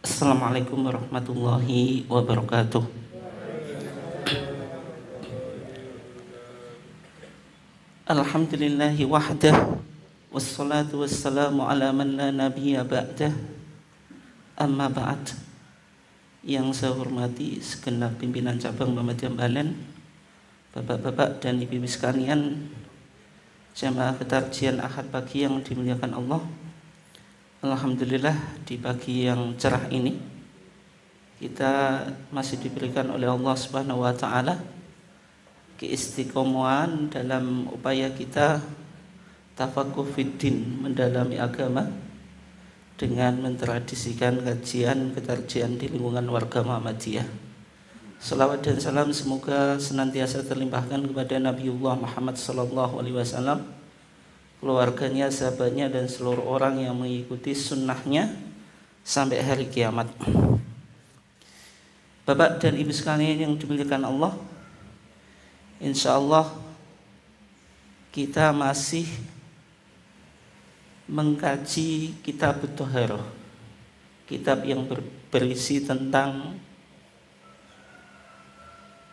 Assalamualaikum warahmatullahi wabarakatuh. Alhamdulillahi wahdah, wassalatu wassalamu ala man la nabiyya ba'dah. Amma ba'd. Yang saya hormati segenap pimpinan cabang Muhammadiyah Balen, bapak-bapak dan ibu-ibu sekalian, jamaah ketarjian Ahad pagi yang dimuliakan Allah. Alhamdulillah, di pagi yang cerah ini kita masih diberikan oleh Allah Subhanahu wa taala keistiqomahan dalam upaya kita tafaqquh fiddin, mendalami agama dengan mentradisikan kajian ketarjian di lingkungan warga Muhammadiyah. Salawat dan salam semoga senantiasa terlimpahkan kepada Nabiullah Muhammad sallallahu alaihi wasallam, keluarganya, sahabatnya, dan seluruh orang yang mengikuti sunnahnya sampai hari kiamat. Bapak dan ibu sekalian yang dimuliakan Allah, insya Allah kita masih mengkaji kitab Thaharah, kitab yang berisi tentang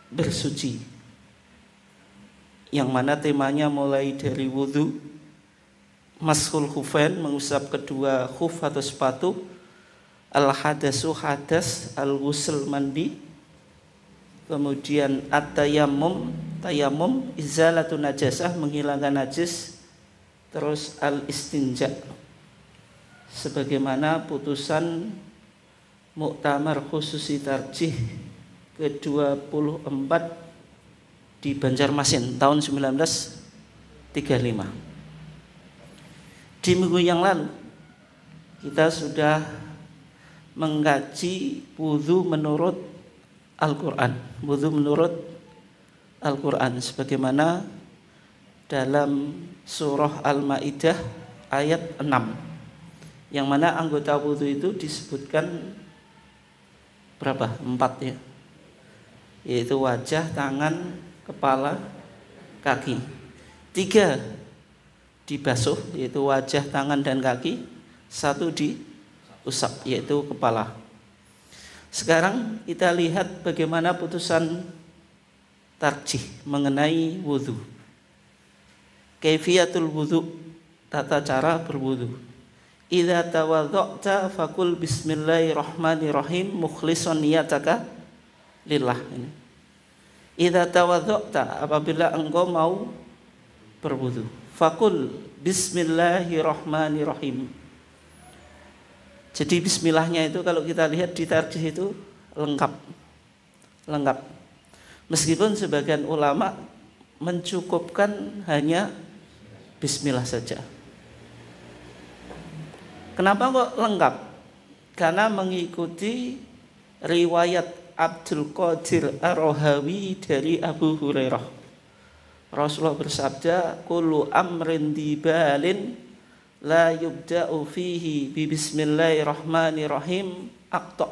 bersuci, yang mana temanya mulai dari wudhu, mashul khufain, mengusap kedua khuf atau sepatu, al-hadasu hadas, al-ghusl mandi, kemudian at-tayammum, tayamum, izalatun najasah, menghilangkan najis, terus al-istinja, sebagaimana putusan Muktamar Khususi Tarjih ke-24 di Banjarmasin tahun 1935. Di minggu yang lalu kita sudah mengkaji wudhu menurut Al-Quran, wudhu menurut Al-Quran, sebagaimana dalam surah Al-Ma'idah ayat 6, yang mana anggota wudhu itu disebutkan berapa? 4 ya, yaitu wajah, tangan, kepala, kaki. 3 dibasuh, yaitu wajah, tangan, dan kaki. 1 diusap, yaitu kepala. Sekarang kita lihat bagaimana putusan tarjih mengenai wudhu. Kaifiyatul wudhu, tata cara berwudhu. Idza tawadha'ta faqul bismillahirrahmanirrahim mukhlishan niyataka lillah. Idza tawadha'ta, apabila engkau mau berwudhu, faqul bismillahirrahmanirrahim. Jadi bismillahnya itu kalau kita lihat di tarjih itu lengkap. Meskipun sebagian ulama mencukupkan hanya bismillah saja. Kenapa kok lengkap? Karena mengikuti riwayat Abdul Qadir Ar-Rahawi dari Abu Hurairah. Rasulullah bersabda, kullu amrin dibalin la yubda'u fihi bi bismillahirrahmanirrahim aqta.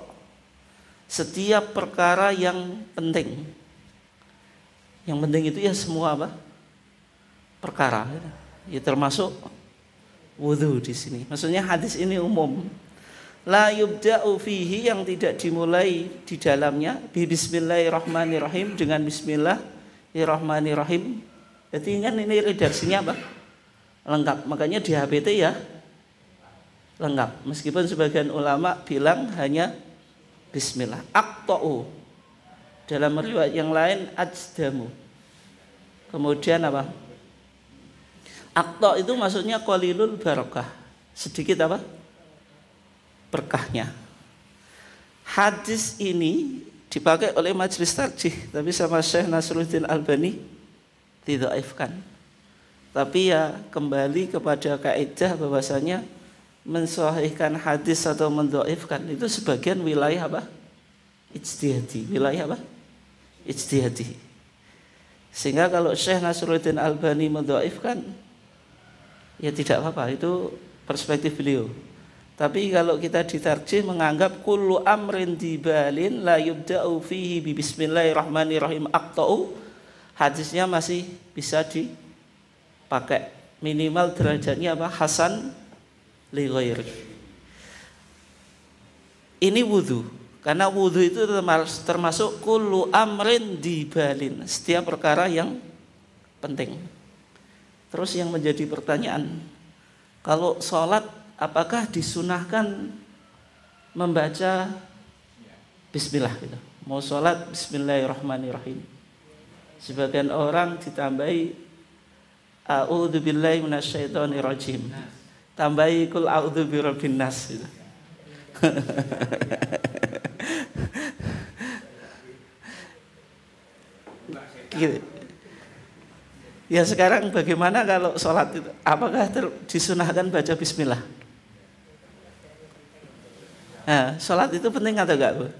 Setiap perkara yang penting. Yang penting itu ya semua apa? Perkara. Ya termasuk wudhu di sini. Maksudnya hadis ini umum. La yubda'u fihi, yang tidak dimulai di dalamnya bi bismillahirrahmanirrahim, dengan bismillahirrahmanirrahim. Jadi kan ini redaksinya apa? Lengkap. Makanya di HBT ya lengkap. Meskipun sebagian ulama bilang hanya bismillah. Aqta'u, dalam riwayat yang lain ajdamu. Kemudian apa? Aqta' itu maksudnya qalilul barakah, sedikit apa? Berkahnya. Hadis ini dipakai oleh majelis tarjih, tapi sama Syekh Nasruddin Albani didhaifkan. Tapi ya kembali kepada kaidah bahwasanya mensahihkan hadis atau mendhaifkan itu sebagian wilayah apa? Ijtihadi. Wilayah apa? Ijtihadi. Sehingga kalau Syekh Nasruddin Albani mendhaifkan, ya tidak apa-apa, itu perspektif beliau. Tapi kalau kita ditarjih menganggap kullu amrin dibalin la yubda'u fihi bi bismillahirrahmanirrahim aqta'u, hadisnya masih bisa dipakai. Minimal derajatnya apa? Hasan li ghairi. ini wudhu. Karena wudhu itu termasuk kullu amrin dibalin, setiap perkara yang penting. Terus yang menjadi pertanyaan, kalau sholat apakah disunahkan membaca bismillah gitu? Mau sholat bismillahirrahmanirrahim. Sebagian orang ditambahi a'udzubillahi minasyaitonirrajim. Tambahi kul a'udzu birabbin nas gitu. Gitu. Ya sekarang bagaimana kalau sholat itu? Apakah disunahkan baca bismillah? Nah, sholat itu penting atau enggak, Bu?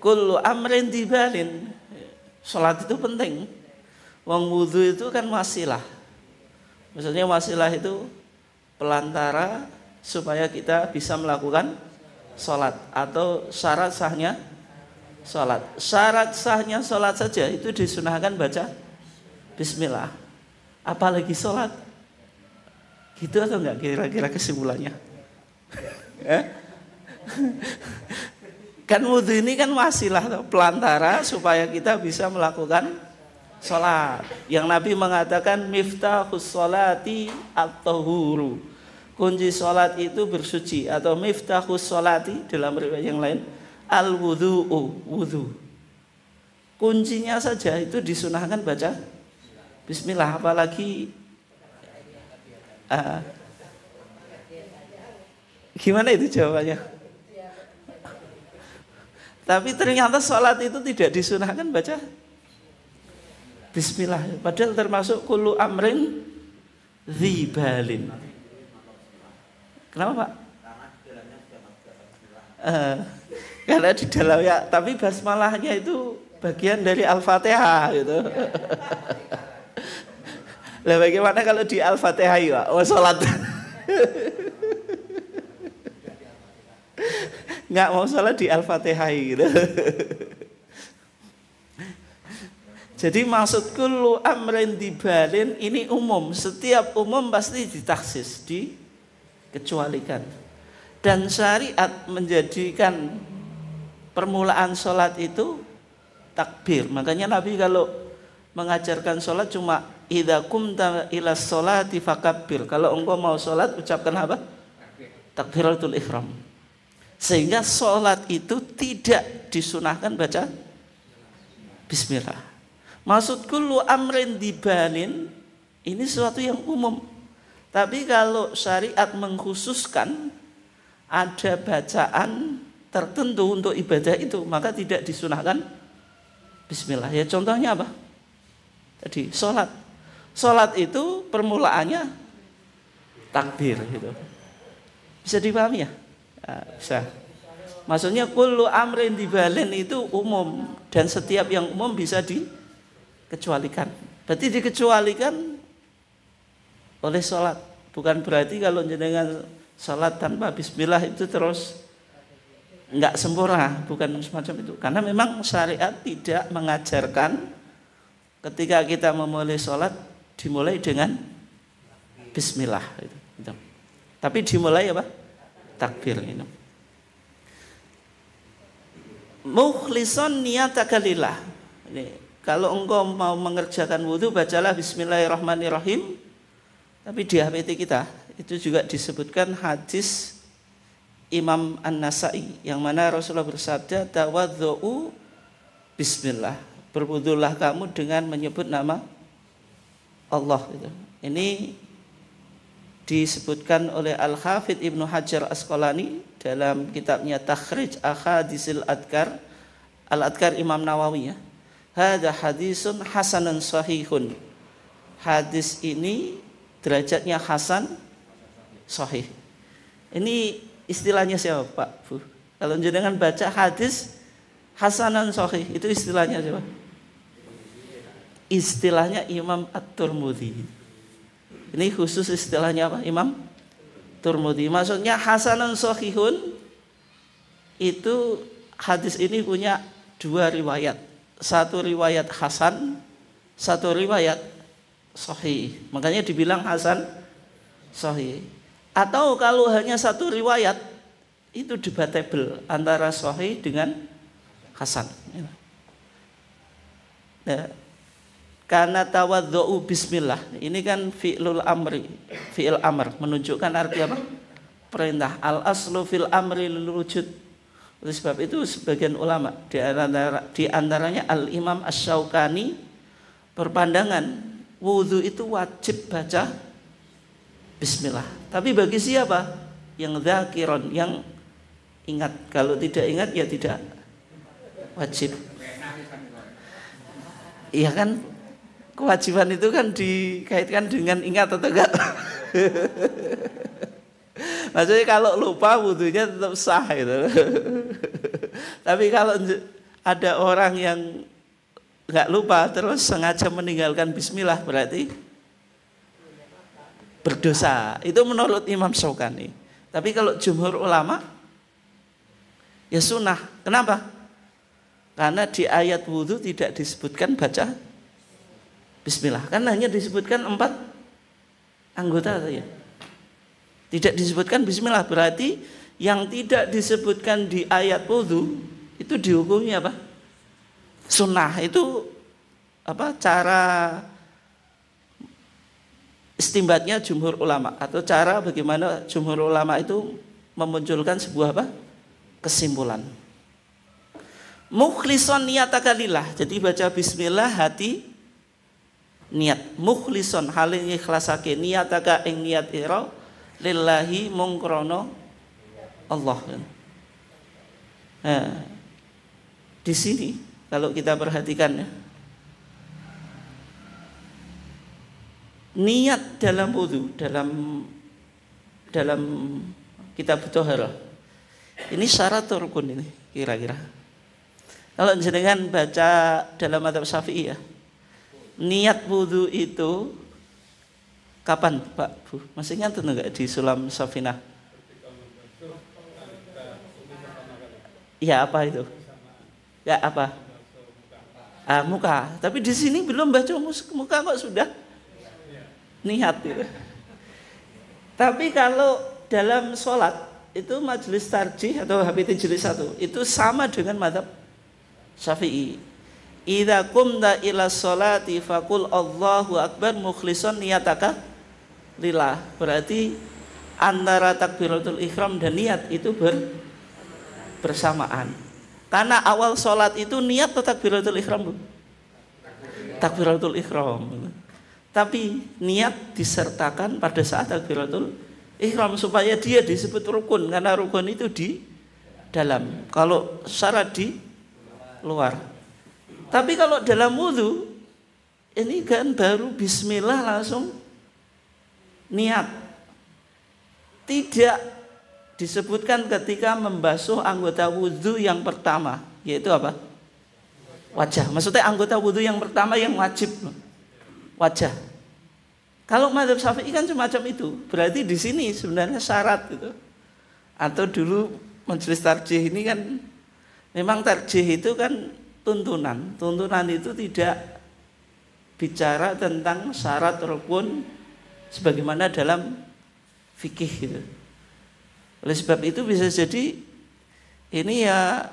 Kullu amrin dibalin. Sholat itu penting. Wong wudhu itu kan wasilah. Maksudnya wasilah itu pelantara supaya kita bisa melakukan sholat atau syarat sahnya sholat. Syarat sahnya sholat saja itu disunahkan baca bismillah. Apalagi sholat. Gitu atau enggak kira-kira kesimpulannya? Kan wudhu ini kan wasilah, pelantara supaya kita bisa melakukan sholat. Yang Nabi mengatakan miftahus sholati at-tahuru. Kunci sholat itu bersuci, atau miftahus sholati dalam riwayat yang lain al-wudhu'u, wudhu. Kuncinya saja itu disunahkan baca bismillah, apalagi gimana itu jawabannya? Tapi ternyata sholat itu tidak disunahkan baca bismillah, padahal termasuk kullu amrin dzibalin. Kenapa Pak? Karena di dalamnya, tapi basmalahnya itu bagian dari Al-Fatihah gitu. Lah bagaimana kalau di Al-Fatihah ya? Oh sholat. Nggak mau sholat di Al-Fatihah gitu. Jadi maksud kullu amrin dibalin ini umum. Setiap umum pasti ditaksis, dikecualikan. Dan syariat menjadikan permulaan sholat itu takbir. Makanya Nabi kalau mengajarkan sholat cuma idza qumta ila sholati fakabbir. Kalau engkau mau sholat ucapkan apa? Takbiratul ihram. Sehingga sholat itu tidak disunahkan baca bismillah. Maksud kullu amrin dibalin ini sesuatu yang umum. Tapi kalau syariat mengkhususkan ada bacaan tertentu untuk ibadah itu, maka tidak disunahkan bismillah. Ya contohnya apa? Tadi sholat. Sholat itu permulaannya takbir gitu. Bisa dipahami ya? Nah, bisa. Maksudnya kullu amrin dibalin itu umum, dan setiap yang umum bisa dikecualikan. Berarti dikecualikan oleh sholat. Bukan berarti kalau jenengan sholat tanpa bismillah itu terus enggak sempurna, bukan semacam itu. Karena memang syariat tidak mengajarkan ketika kita memulai sholat dimulai dengan bismillah gitu. Tapi dimulai apa? Takbir itu. Mukhlishon niyataka lillah. Ini kalau engkau mau mengerjakan wudhu bacalah bismillahirrahmanirrahim. Tapi di HPT kita itu juga disebutkan hadis Imam An-Nasai yang mana Rasulullah bersabda tawadzu'u bismillah. Berwudhulah kamu dengan menyebut nama Allah gitu. Ini disebutkan oleh Al-Hafidz Ibnu Hajar Asqalani dalam kitabnya Takhrij Ahadisil Adkar, Al-Adkar Imam Nawawi ya. Hadza hadisun hasanun sahihun. Hadis ini derajatnya hasan sahih. Ini istilahnya siapa Pak Bu? Kalau jenengan baca hadis hasanan sahih itu istilahnya siapa? Istilahnya Imam At-Tirmidzi. Ini khusus istilahnya apa? Imam Tirmidzi. Maksudnya hasanun sahihun itu hadis ini punya dua riwayat. Satu riwayat hasan, satu riwayat sahih. Makanya dibilang hasan sahih. Atau kalau hanya satu riwayat itu debatable antara sahih dengan hasan. Nah, karena tawaddu'u bismillah ini kan fi'lul amri, fi'il amr menunjukkan arti apa? Perintah. Al aslu fil amri lil wujud. Oleh sebab itu sebagian ulama di antaranya Al Imam Asy-Syaukani berpandangan wudu itu wajib baca bismillah. Tapi bagi siapa? Yang dzakiron, yang ingat. Kalau tidak ingat ya tidak wajib. Iya kan, kewajiban itu kan dikaitkan dengan ingat atau enggak? Maksudnya kalau lupa wudunya tetap sah gitu. Tapi kalau ada orang yang enggak lupa terus sengaja meninggalkan bismillah berarti berdosa. Itu menurut Imam Syaukani. Tapi kalau jumhur ulama ya sunnah. Kenapa? Karena di ayat wudhu tidak disebutkan baca bismillah. Kan hanya disebutkan 4 anggota saja. Tidak disebutkan bismillah. Berarti yang tidak disebutkan di ayat wudhu itu dihukumi apa? Sunnah. Itu apa? Cara istimbatnya jumhur ulama, atau cara bagaimana jumhur ulama itu memunculkan sebuah apa? Kesimpulan. Mukhlison niyataka lillah. Jadi baca bismillah hati niat. Mukhlison halin ikhlasake niyataka ing niat ira lillahi mung krana Allah. Nah, di sini kalau kita perhatikan ya, niat dalam wudu, dalam kitab Thaharah ini syarat atau rukun ini kira-kira? Kalau jenengan baca dalam mazhab Syafi'i ya, niat wudu itu kapan Pak Bu? Masih ingat enggak di Sulam Safinah? Ya apa itu? Ya apa? Muka. Tapi di sini belum baca muka kok sudah niat itu. Tapi kalau dalam sholat itu majelis tarjih atau HPT jilid 1 itu sama dengan mazhab Syafi'i. Idza qumta ila sholati faqul Allahu akbar mukhlishon niyataka lillah. Berarti antara takbiratul ihram dan niat itu bersamaan. Karena awal sholat itu niat atau takbiratul ihram? Takbiratul ihram. Tapi niat disertakan pada saat takbiratul ihram supaya dia disebut rukun, karena rukun itu di dalam, kalau syarat di luar. Tapi kalau dalam wudu ini kan baru bismillah langsung niat. Tidak disebutkan ketika membasuh anggota wudu yang pertama, yaitu apa? Wajah. Maksudnya anggota wudu yang pertama yang wajib wajah. Kalau mazhab Syafi'i kan semacam itu. Berarti di sini sebenarnya syarat gitu. Atau dulu majelis tarjih ini kan memang tarjih itu kan tuntunan. Tuntunan itu tidak bicara tentang syarat rukun sebagaimana dalam fikih gitu. Oleh sebab itu bisa jadi ini ya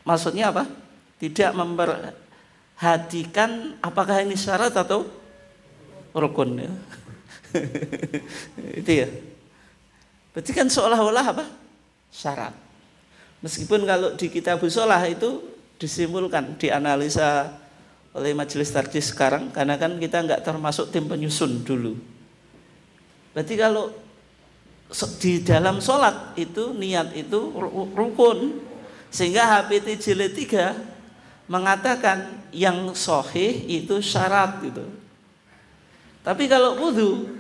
maksudnya apa? Tidak memperhatikan apakah ini syarat atau rukun ya. Itu ya. Berarti kan seolah-olah apa? Syarat. Meskipun kalau di kitab shalah itu disimpulkan, dianalisa oleh majelis tarjih sekarang, karena kan kita enggak termasuk tim penyusun dulu. Berarti kalau di dalam sholat itu niat itu rukun, sehingga HPT jilid 3 mengatakan yang sahih itu syarat gitu. Tapi kalau wudu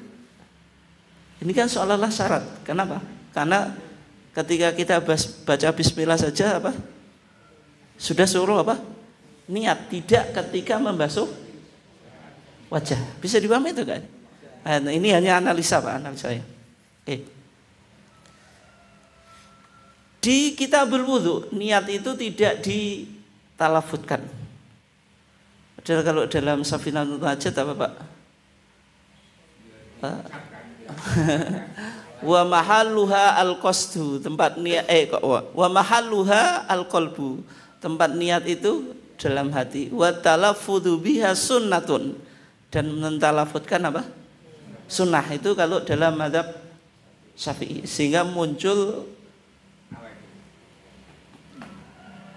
ini kan seolah-olah syarat. Kenapa? Karena ketika kita baca bismillah saja apa? Sudah suruh apa? Niat, tidak ketika membasuh wajah. Bisa dipahami itu kan? Nah, ini hanya analisa Pak, analisa saya. Di kitabul wudu niat itu tidak ditalafutkan. Padahal kalau dalam Safinatul Najat apa Pak? Wa mahalluha al-qasdu, tempat niat wa mahalluha al-qalbu, tempat niat itu dalam hati. Wa talaffudzu biha sunnatun, dan mentalafutkan apa? Sunnah itu kalau dalam mazhab Syafi'i, sehingga muncul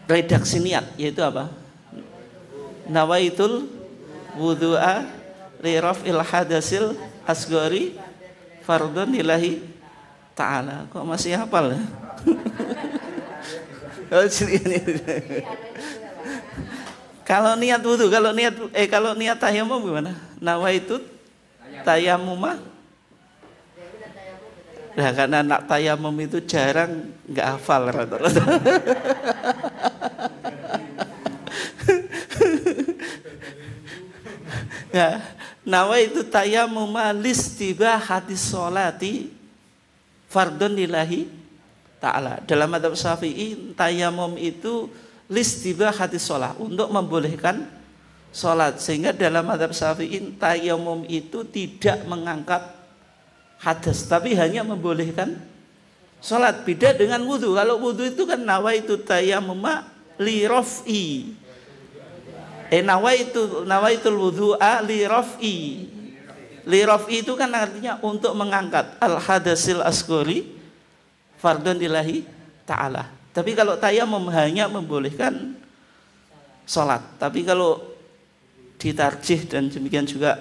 redaksi niat, yaitu apa? Nawaitul wudhu'a li raf'il hadasil asghari fardhun lillahi ta'ala. Kok masih hafal ya? Kalau niat wudu, kalau niat tayamum gimana? Nawaitu tayamumah. Nah, karena anak tayamum itu jarang nggak hafal rata-rata. Ya, nawaitu tayamumah listibahati sholati fardhun lillahi ta'ala. Dalam mazhab Syafi'i, tayamum itu listibahati sholat, untuk membolehkan sholat. Sehingga dalam mazhab Syafi'i, tayamum itu tidak mengangkat hadas, tapi hanya membolehkan sholat. Beda dengan wudhu. Kalau wudhu itu kan nawaitu tayamumah li raf'i. Nawaitul wudhu'a li raf'i. Li raf'i itu kan artinya untuk mengangkat al hadasil asghari fardhun lillahi ta'ala. Tapi kalau tayamum hanya membolehkan sholat. Tapi kalau ditarjih, dan demikian juga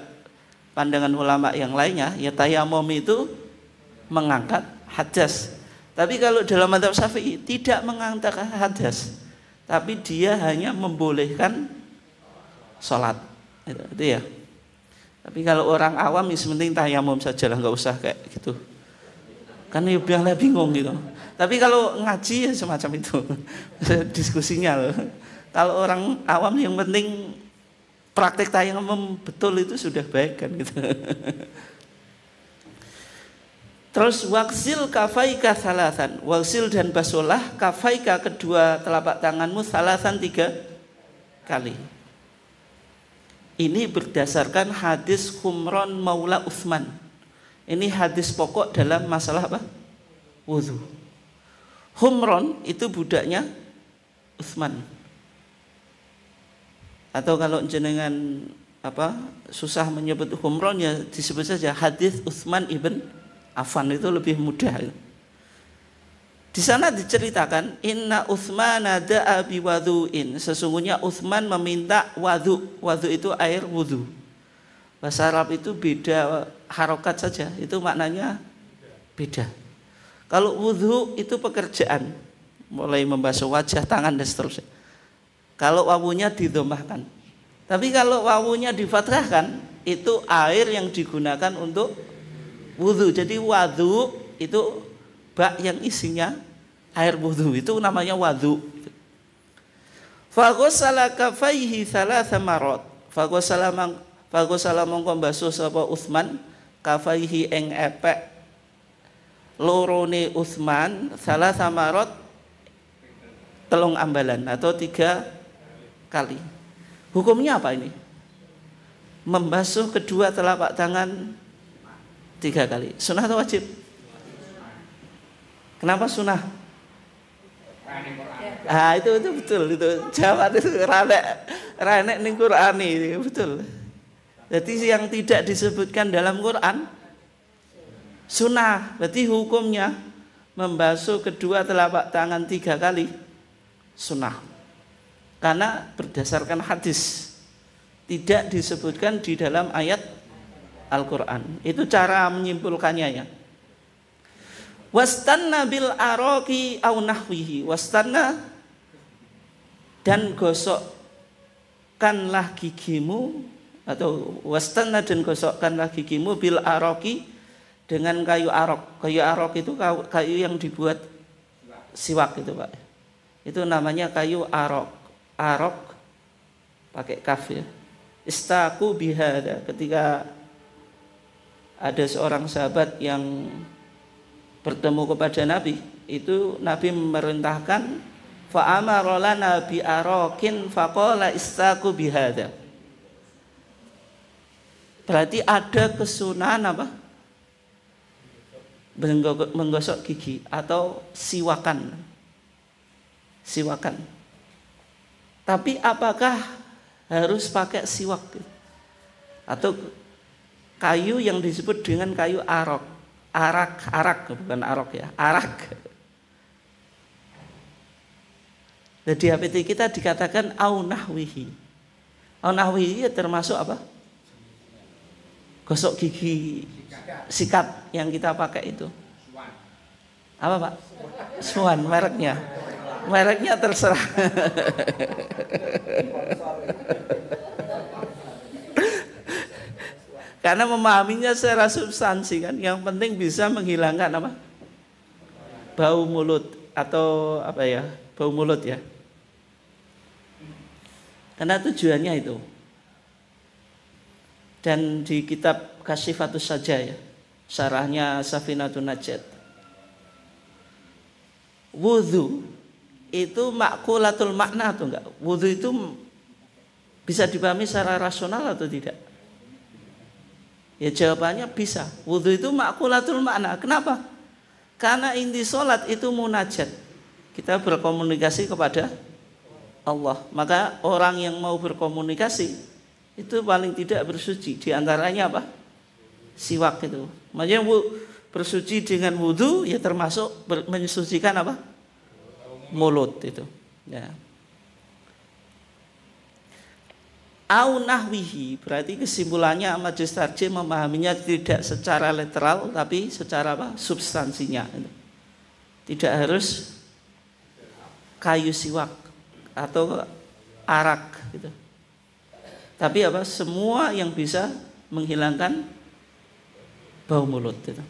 pandangan ulama yang lainnya, ya tayamum itu mengangkat hadas. Tapi kalau dalam mazhab Syafi'i tidak mengangkat hadas, tapi dia hanya membolehkan sholat. Itu ya. Tapi kalau orang awam ya penting tayamum saja lah, nggak usah kayak gitu. Kan ya biarlah bingung gitu. Tapi kalau ngaji ya semacam itu diskusinya loh. Kalau orang awam yang penting praktek tayamum betul itu sudah baik kan gitu. Terus waksil kafaika salasan, waksil dan basuhlah kafaika kedua telapak tanganmu salasan 3 kali. Ini berdasarkan hadis Humron Maula Utsman. Ini hadis pokok dalam masalah apa? Wudu. Humron itu budaknya Utsman. Atau kalau jenengan susah menyebut Humron, ya disebut saja hadis Utsman ibn Affan, itu lebih mudah. Di sana diceritakan inna Utsmana da'a biwudu'in, sesungguhnya Utsman meminta wadu. Wadu itu air wudu. Bahasa Arab itu beda harokat saja, itu maknanya beda. Kalau wudu itu pekerjaan, mulai membasuh wajah, tangan dan seterusnya. Kalau wawunya didhammahkan. Tapi kalau wawunya difathahkan, itu air yang digunakan untuk wudu. Jadi wadu itu bak yang isinya air wudu, itu namanya wadu. Faghsala kafaihi thalatha marat. Faghsala mongko basuh sapa Utsman kafaihi ing epek lorone Utsman thalatha marat, 3 ambalan atau 3 kali. Hukumnya apa ini? Membasuh kedua telapak tangan 3 kali. Sunnah atau wajib? Kenapa sunnah? Itu betul, itu jawab itu ranek ning Quran ini betul. Jadi yang tidak disebutkan dalam Quran sunnah, berarti hukumnya membasuh kedua telapak tangan 3 kali sunnah. Karena berdasarkan hadis, tidak disebutkan di dalam ayat Al-Quran. Itu cara menyimpulkannya ya. Wastanna bil araqi au nahwihi. Wastanna, dan gosokkanlah gigimu, atau wastanna dan gosokkanlah gigimu bil araqi, dengan kayu arok. Kayu arok itu kayu yang dibuat siwak itu Pak. Itu namanya kayu arok. Arok pakai kaf ya. Istaku bihada, ketika ada seorang sahabat yang bertemu kepada Nabi, itu Nabi memerintahkan fa'amara lana bi arakin faqala istaku bihada. Berarti ada kesunahan apa? menggosok gigi atau siwakan. Siwakan. Tapi apakah harus pakai siwak? Atau kayu yang disebut dengan kayu arak, bukan arok ya, arak. Jadi HPT kita dikatakan au nahwihi. Au nahwihi termasuk apa? Gosok gigi sikat yang kita pakai itu. Apa Pak? Swan mereknya. Mereknya terserah. Karena memahaminya secara substansi kan, yang penting bisa menghilangkan apa? Bau mulut atau apa ya? Bau mulut ya. Karena tujuannya itu. Dan di kitab Kasyifatus Saja ya, syarahnya Safinatun Najat. Wudu itu makulatul makna atau enggak? Wudu itu bisa dipahami secara rasional atau tidak? Ya jawabannya bisa. Wudu itu makulatul makna. Kenapa? Karena inti sholat itu munajat. Kita berkomunikasi kepada Allah. Maka orang yang mau berkomunikasi itu paling tidak bersuci. Di antaranya apa? Siwak itu. Makanya bersuci dengan wudu ya termasuk mensucikan apa? Mulut itu. Ya. Au nahwihi, berarti kesimpulannya Majelis Tarjih memahaminya tidak secara literal tapi secara apa? Substansinya. Tidak harus kayu siwak atau arak gitu. Tapi apa? Semua yang bisa menghilangkan bau mulut itu.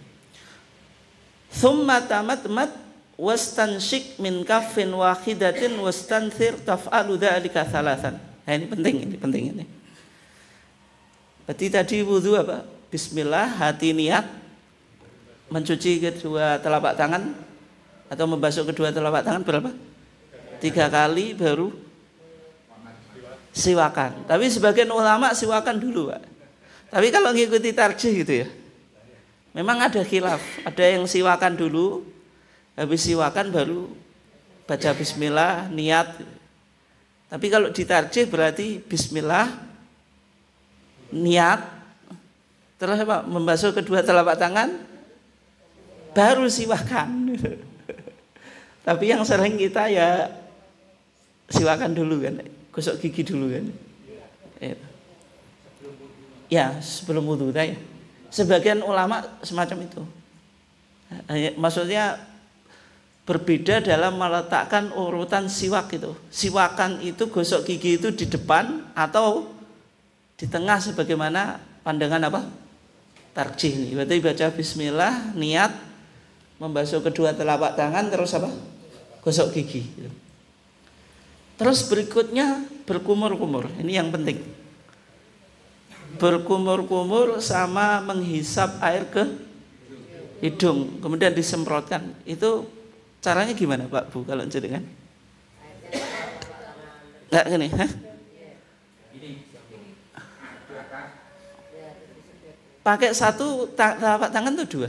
Tsumma tamatmat wastansyik min kaffin wahidatin wastanthir taf'alu dzalika thalathan. Nah, ini penting ini. Berarti tadi wudu apa? Bismillah, hati niat mencuci kedua telapak tangan atau membasuh kedua telapak tangan berapa? 3 kali baru siwakan. Tapi sebagian ulama siwakan dulu, Pak. Tapi kalau ngikuti tarjih gitu ya, memang ada khilaf. Ada yang siwakan dulu, habis siwakan baru baca bismillah, niat. Tapi kalau ditarjih berarti bismillah, niat, terus apa? Membasuh kedua telapak tangan, baru siwakan. Tapi yang sering kita ya siwakan dulu kan, gosok gigi dulu kan. Ya sebelum wudu ya. Sebagian ulama semacam itu. Maksudnya berbeda dalam meletakkan urutan siwak itu. Siwakan itu, gosok gigi itu di depan atau di tengah sebagaimana pandangan apa? Tarjih ini. Berarti baca bismillah, niat, membasuh kedua telapak tangan, terus apa? Gosok gigi. Terus berikutnya berkumur-kumur. Ini yang penting. Berkumur-kumur sama menghisap air ke hidung, kemudian disemprotkan. Itu caranya gimana Pak Bu kalau jenengan? Enggak gini, hah? Pakai satu telapak tangan tuh 2?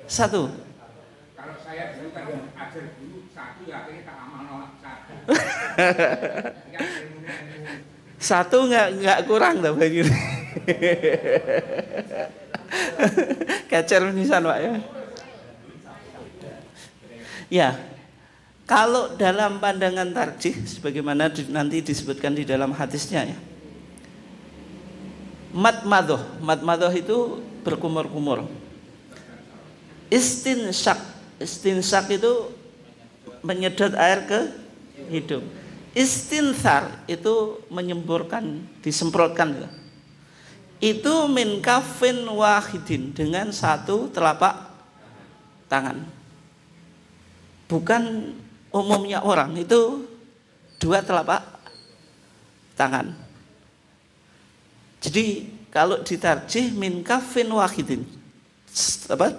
Satu. Kalau saya dulu kan ajar dulu 1 ya akhirnya tak amal nolak 1. Satu enggak kurang tuh begini. Kecer nisan Pak ya. Ya, kalau dalam pandangan tarjih, sebagaimana nanti disebutkan di dalam hadisnya ya, matmadoh itu berkumur-kumur. Istinsak itu menyedot air ke hidung. Istinthar itu menyemburkan, disemprotkan. Itu min kaffin wahidin, dengan 1 telapak tangan. Bukan umumnya orang itu 2 telapak tangan. Jadi kalau ditarjih min kaffin wahidin,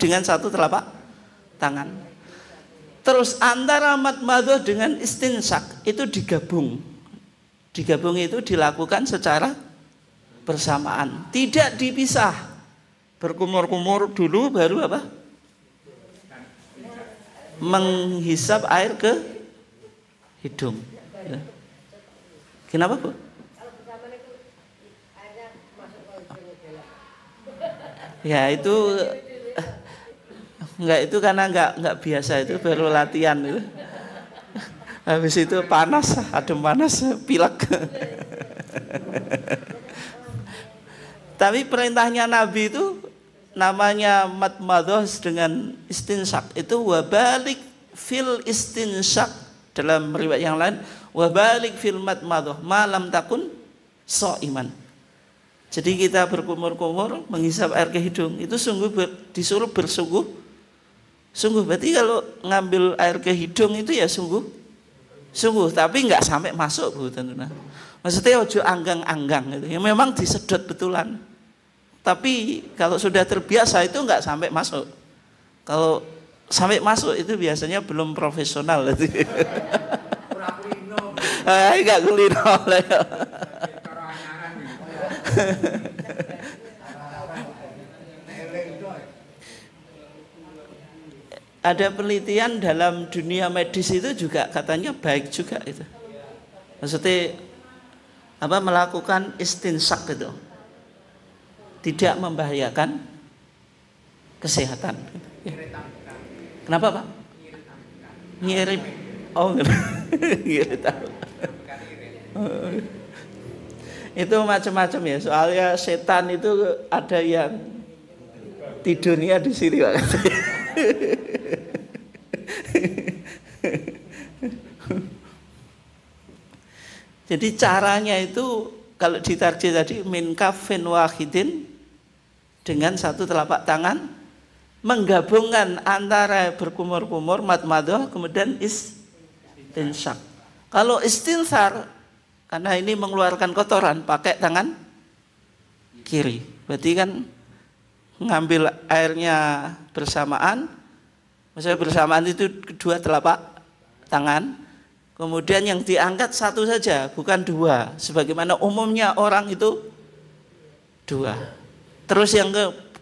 dengan 1 telapak tangan. Terus antara matmadoh dengan istinsak itu digabung. Digabung itu dilakukan secara bersamaan, tidak dipisah. berkumur-kumur dulu baru apa? Menghisap air ke hidung. Ya. Kenapa, Bu? Ya itu itu karena enggak biasa, itu baru latihan itu. Habis itu panas, adem panas, pilek. Tapi perintahnya Nabi itu namanya madmadhah dengan istinsak, itu wabalik fil istinsak, dalam riwayat yang lain wabalik fil madmadhah malam takun shaiman. Jadi kita berkumur-kumur menghisap air ke hidung itu disuruh bersungguh-sungguh. Berarti kalau ngambil air ke hidung itu ya sungguh, tapi nggak sampai masuk, Bu. Tentunya. Maksudnya ojo anggang-anggang gitu. Ya memang disedot betulan. Tapi kalau sudah terbiasa itu nggak sampai masuk. Kalau sampai masuk itu biasanya belum profesional. Nggak kulino. Ada penelitian dalam dunia medis itu juga katanya baik juga itu. Maksudnya melakukan istinsak itu tidak membahayakan kesehatan. Kenapa, Pak? Ngirit. Oh, ngirit. Itu macam-macam ya. Soalnya setan itu ada yang tidurnya di sini, Pak. Jadi caranya itu kalau ditarjih tadi min kaffin wahidin, dengan satu telapak tangan menggabungkan antara berkumur-kumur madmadhah kemudian istinsak. Kalau istinsar karena ini mengeluarkan kotoran pakai tangan kiri. Berarti kan ngambil airnya bersamaan. Maksudnya bersamaan itu kedua telapak tangan. Kemudian yang diangkat satu saja, bukan dua. Sebagaimana umumnya orang itu dua. Terus yang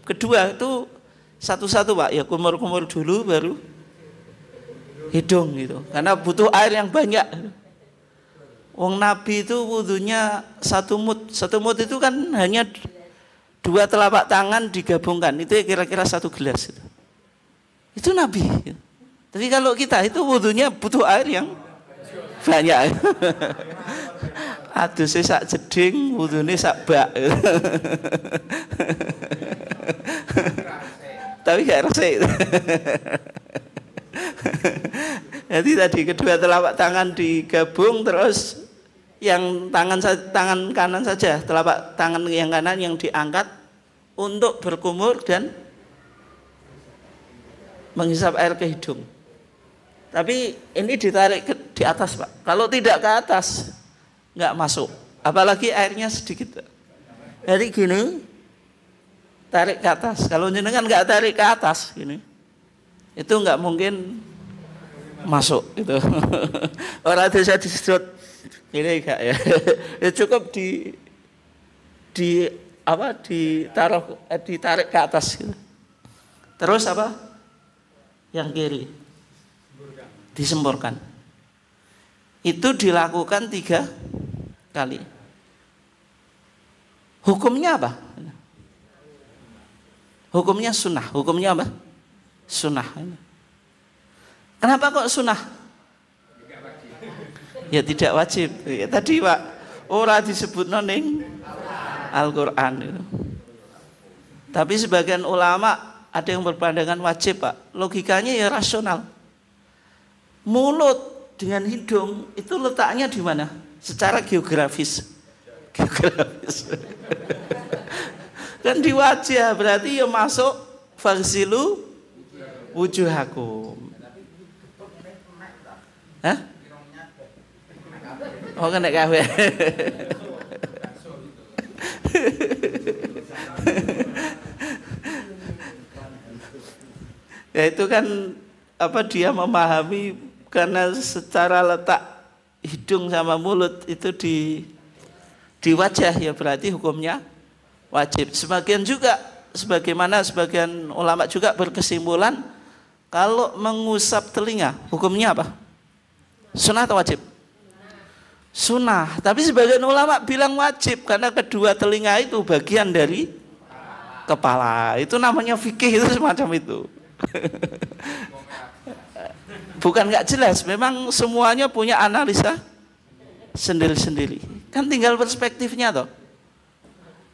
kedua itu satu-satu, Pak. Ya kumur-kumur dulu baru hidung gitu. Karena butuh air yang banyak. Wong Nabi itu wudunya satu mud. Satu mud itu kan hanya dua telapak tangan digabungkan. Itu kira-kira satu gelas. Itu Nabi. Tapi kalau kita itu wudunya butuh air yang banyak. Aduh saya sak jeding, wudune sak bak. Tapi gak resik. Jadi tadi kedua telapak tangan digabung, terus yang tangan kanan saja, telapak tangan yang kanan yang diangkat untuk berkumur dan menghisap air ke hidung. Tapi ini ditarik di atas, Pak. Kalau tidak ke atas, nggak masuk. Apalagi airnya sedikit. Jadi gini, tarik ke atas. Kalau jenengan nggak tarik ke atas, gini, itu nggak mungkin masuk. Itu orang desa disedot, ini enggak ya. Ya cukup ditarik ke atas. Gitu. Terus apa? Yang kiri disemburkan. Itu dilakukan 3 kali. Hukumnya apa? Hukumnya sunnah. Hukumnya apa? Sunnah. Kenapa kok sunnah? Ya tidak wajib. Ya, tadi Pak, ora disebut noning Al-Quran itu. Tapi sebagian ulama ada yang berpandangan wajib, Pak. Logikanya ya rasional. Mulut dengan hidung itu letaknya di mana? Secara geografis. Kan di wajah, berarti ya masuk faghsilu wujuhakum. Hah? Oh kena kawe. Ya itu kan dia memahami. Karena secara letak hidung sama mulut itu di wajah, ya berarti hukumnya wajib. Sebagian juga sebagaimana sebagian ulama juga berkesimpulan kalau mengusap telinga hukumnya apa? Sunnah atau wajib? Sunnah. Tapi sebagian ulama bilang wajib karena kedua telinga itu bagian dari kepala. Itu namanya fikih, itu semacam itu. Bukan nggak jelas, memang semuanya punya analisa sendiri-sendiri. Kan tinggal perspektifnya toh.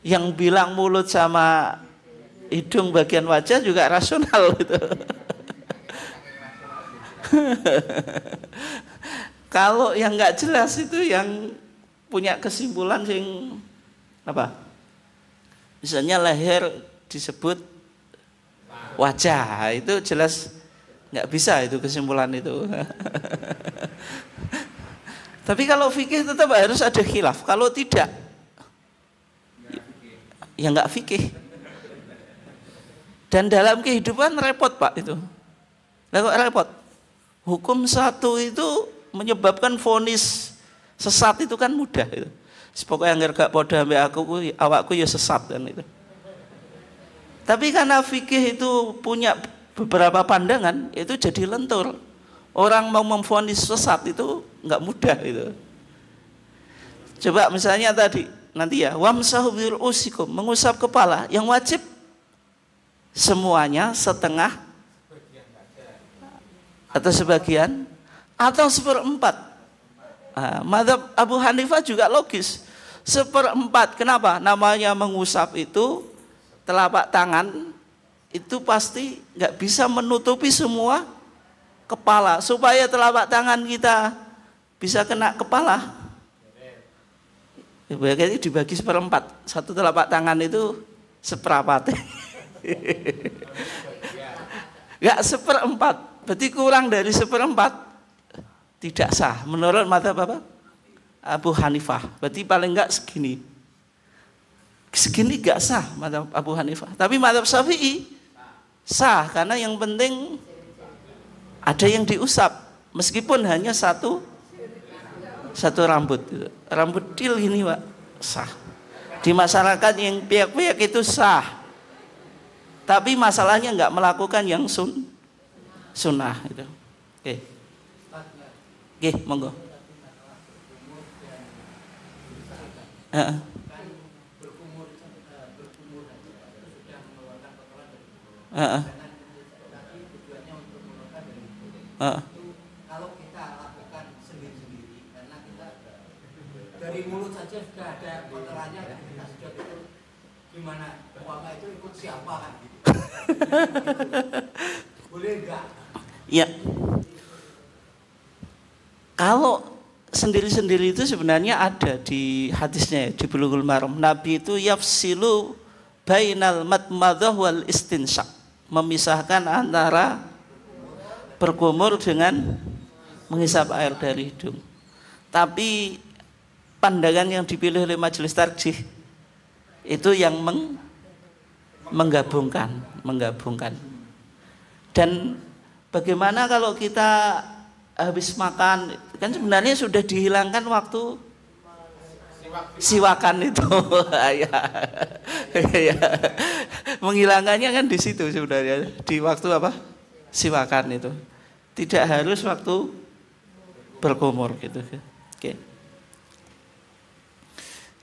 Yang bilang mulut sama hidung bagian wajah juga rasional gitu. Kalau yang nggak jelas itu yang punya kesimpulan yang apa? Misalnya leher disebut wajah, itu jelas nggak bisa itu kesimpulan itu. Tapi kalau fikih tetap harus ada khilaf. Kalau tidak, ya nggak fikih. Dan dalam kehidupan repot Pak itu. Lah kok repot? Hukum satu itu menyebabkan vonis sesat itu kan mudah itu. Pokoknya yang gak podo ambek aku, awakku ya sesat kan itu. Tapi karena fikih itu punya beberapa pandangan, itu jadi lentur. Orang mau memvonis sesat itu nggak mudah itu. Coba misalnya tadi nanti ya, wamsahu bi ru'usikum, mengusap kepala, yang wajib semuanya, setengah atau sebagian atau seperempat. Nah, mazhab Abu Hanifah juga logis, seperempat. Kenapa? Namanya mengusap itu telapak tangan itu pasti nggak bisa menutupi semua kepala. Supaya telapak tangan kita bisa kena kepala, berarti dibagi seperempat. Satu telapak tangan itu seperapat. Nggak seperempat, berarti kurang dari seperempat, tidak sah menurut mazhab apa? Abu Hanifah. Berarti paling enggak segini. Segini enggak sah mazhab Abu Hanifah. Tapi mazhab Syafi'i sah karena yang penting ada yang diusap meskipun hanya satu rambut. Rambut til ini Pak, sah. Di masyarakat yang piak-piak itu sah. Tapi masalahnya enggak melakukan yang sunnah itu. Oke. Oke, monggo. Kalau kita lakukan sendiri-sendiri, karena kita dari mulut saja sudah ada kotorannya, dan kita sedot itu gimana? Puasa itu ikut siapa kan? Gitu. Boleh enggak? Ya. Kalau sendiri-sendiri itu sebenarnya ada di hadisnya di Bulughul Maram. Nabi itu yafsilu bainal madmadah wal istinsyaq, memisahkan antara berkumur dengan menghisap air dari hidung. Tapi pandangan yang dipilih oleh majelis tarjih itu yang menggabungkan. Dan bagaimana kalau kita habis makan, kan sebenarnya sudah dihilangkan waktu siwakan itu. Ya. Menghilangkannya kan di situ sebenarnya, di waktu apa? Siwakan itu. Tidak harus waktu berkumur gitu. Oke.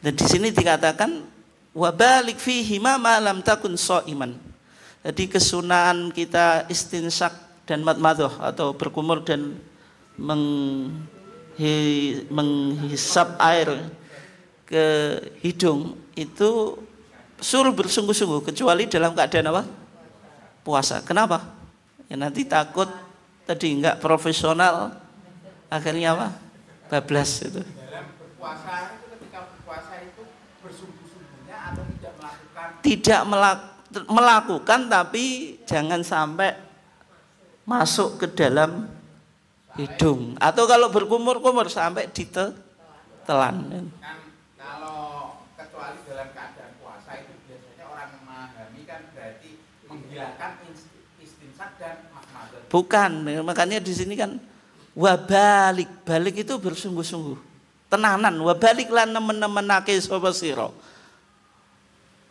Dan di sini dikatakan wabalik fihi ma lam takun shaiman. Jadi kesunahan kita istinsak dan madmadah atau berkumur dan menghisap air ke hidung itu suruh bersungguh-sungguh kecuali dalam keadaan apa? Puasa. Kenapa? Ya nanti takut tadi enggak profesional akhirnya apa? Bablas itu. Dalam berpuasa itu, ketika berpuasa itu bersungguh-sungguhnya atau tidak melakukan? Tidak melakukan, tapi jangan sampai masuk ke dalam hidung. Atau kalau berkumur-kumur sampai ditelan. Kan kalau kecuali dalam keadaan puasa itu biasanya orang memahami kan berarti menghilangkan istinsak dan madmadah. Bukan, makanya di sini kan wabalik, balik itu bersungguh-sungguh, tenanan. Wabalik lan nemen-nemenake sapa sira.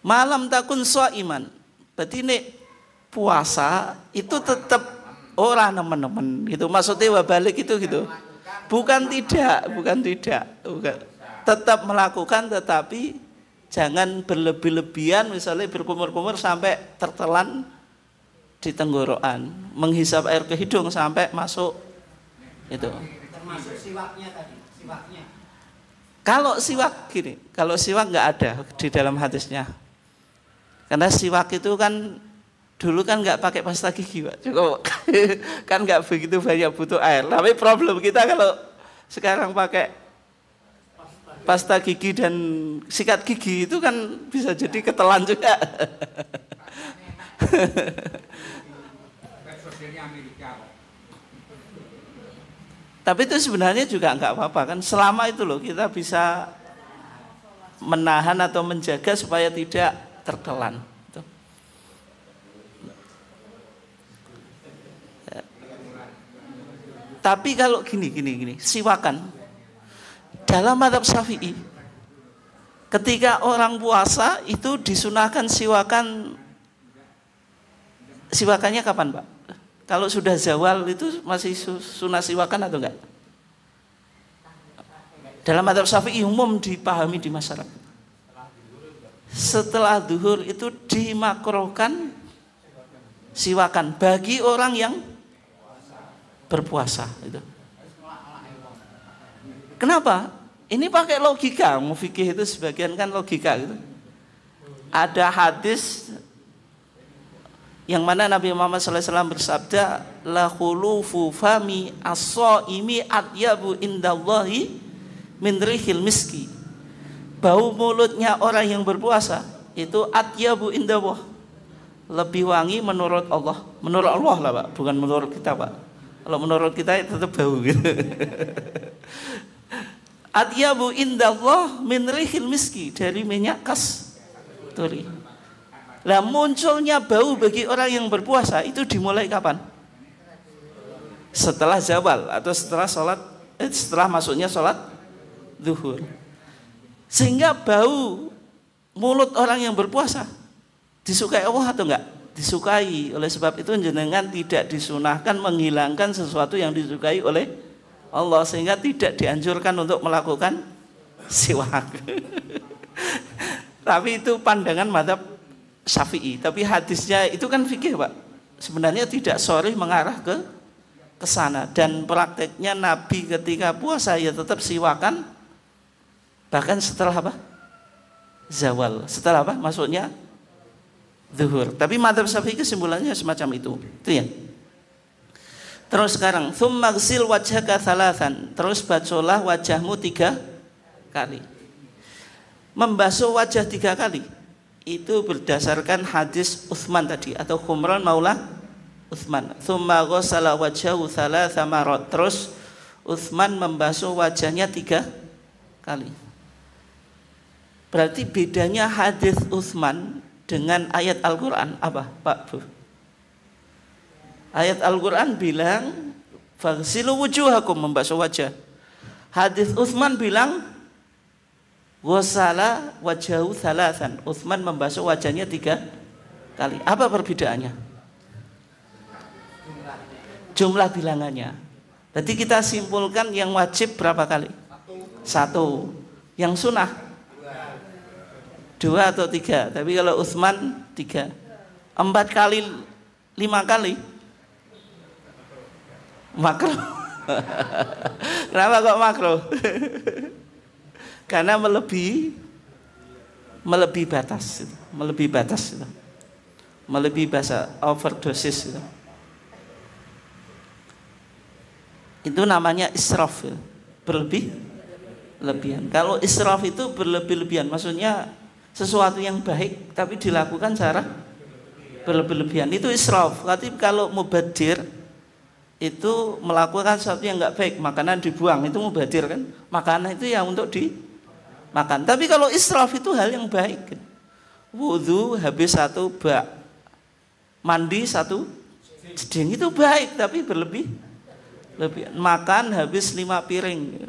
Malam takun shaiman, Berarti nek puasa itu tetap ora nemen-nemen gitu. Maksudnya wabalik itu gitu. Bukan tidak. Tetap melakukan tetapi jangan berlebih-lebihan, misalnya berkumur-kumur sampai tertelan di tenggorokan, menghisap air ke hidung sampai masuk itu. Termasuk siwaknya tadi, siwaknya. Kalau siwak gini, kalau siwak nggak ada di dalam hadisnya. Karena siwak itu kan dulu kan nggak pakai pasta gigi, Pak. Cukup kan nggak begitu banyak butuh air. Tapi problem kita kalau sekarang pakai pasta gigi dan sikat gigi itu kan bisa jadi ketelan juga. Tapi itu sebenarnya juga nggak apa-apa kan, selama itu loh kita bisa menahan atau menjaga supaya tidak tertelan. Tapi kalau gini, siwakan dalam mazhab Syafi'i, ketika orang puasa itu disunahkan siwakannya kapan, Pak? Kalau sudah zawal itu masih sunah siwakan atau enggak? Dalam mazhab Syafi'i umum dipahami di masyarakat. Setelah zuhur itu dimakruhkan siwakan bagi orang yang berpuasa itu. Kenapa? Ini pakai logika, fikih itu sebagian kan logika gitu. Ada hadis yang mana Nabi Muhammad SAW bersabda, la khulufu fami as-shaimi atyabu indallahi min rihil miski. Bau mulutnya orang yang berpuasa itu atyabu indallah, lebih wangi menurut Allah. Menurut Allah lah, Pak, bukan menurut kita, Pak. Kalau menurut kita tetap bau gitu. Atyabu indallah min rihil miski, dari minyak kasturi. Lah munculnya bau bagi orang yang berpuasa itu dimulai kapan? Setelah zawal atau setelah masuknya sholat zuhur. Sehingga bau mulut orang yang berpuasa disukai Allah atau enggak? Disukai. Oleh sebab itu jenengan tidak disunahkan menghilangkan sesuatu yang disukai oleh Allah, sehingga tidak dianjurkan untuk melakukan siwak. Tapi itu pandangan mazhab Syafi'i, tapi hadisnya itu kan fikih, Pak. Sebenarnya tidak sharih mengarah ke sana, dan prakteknya Nabi ketika puasa ya tetap siwakan bahkan setelah apa? Zawal. Setelah apa? Maksudnya zuhur. Tapi mazhab Syafi'i kesimpulannya semacam itu. Itu ya. Terus sekarang, tsumma ghsil wajhaka thalathan. Terus basuhlah wajahmu 3 kali. Membasuh wajah 3 kali itu berdasarkan hadis Utsman tadi, atau Humran Maula Utsman. Tsumma ghassala wajhahu thalatha marrat. Terus Utsman membasuh wajahnya 3 kali. Berarti bedanya hadis Utsman dengan ayat Al-Qur'an apa, Pak Bu? Ayat Al-Qur'an bilang faghsilu wujuhakum, membasuh wajah. Hadis Utsman bilang ghassala wajhahu thalathan. Utsman membasuh wajahnya 3 kali. Apa perbedaannya? Jumlah bilangannya. Jadi kita simpulkan yang wajib berapa kali? 1. Yang sunnah 2 atau 3. Tapi kalau Utsman 3. 4 kali, 5 kali makruh. Kenapa kok makruh? Karena melebihi batas, melebihi bahasa overdosis itu. Itu namanya israf, berlebihan. Kalau israf itu berlebih-lebihan, maksudnya sesuatu yang baik tapi dilakukan secara berlebih-lebihan, itu israf. Tapi kalau mubadir itu melakukan sesuatu yang enggak baik, makanan dibuang, itu mubadir kan? Makanan itu ya untuk makan. Tapi kalau israf itu hal yang baik. Wudu habis 1 bak, mandi 1 jeding, itu baik tapi berlebihan. Makan habis 5 piring.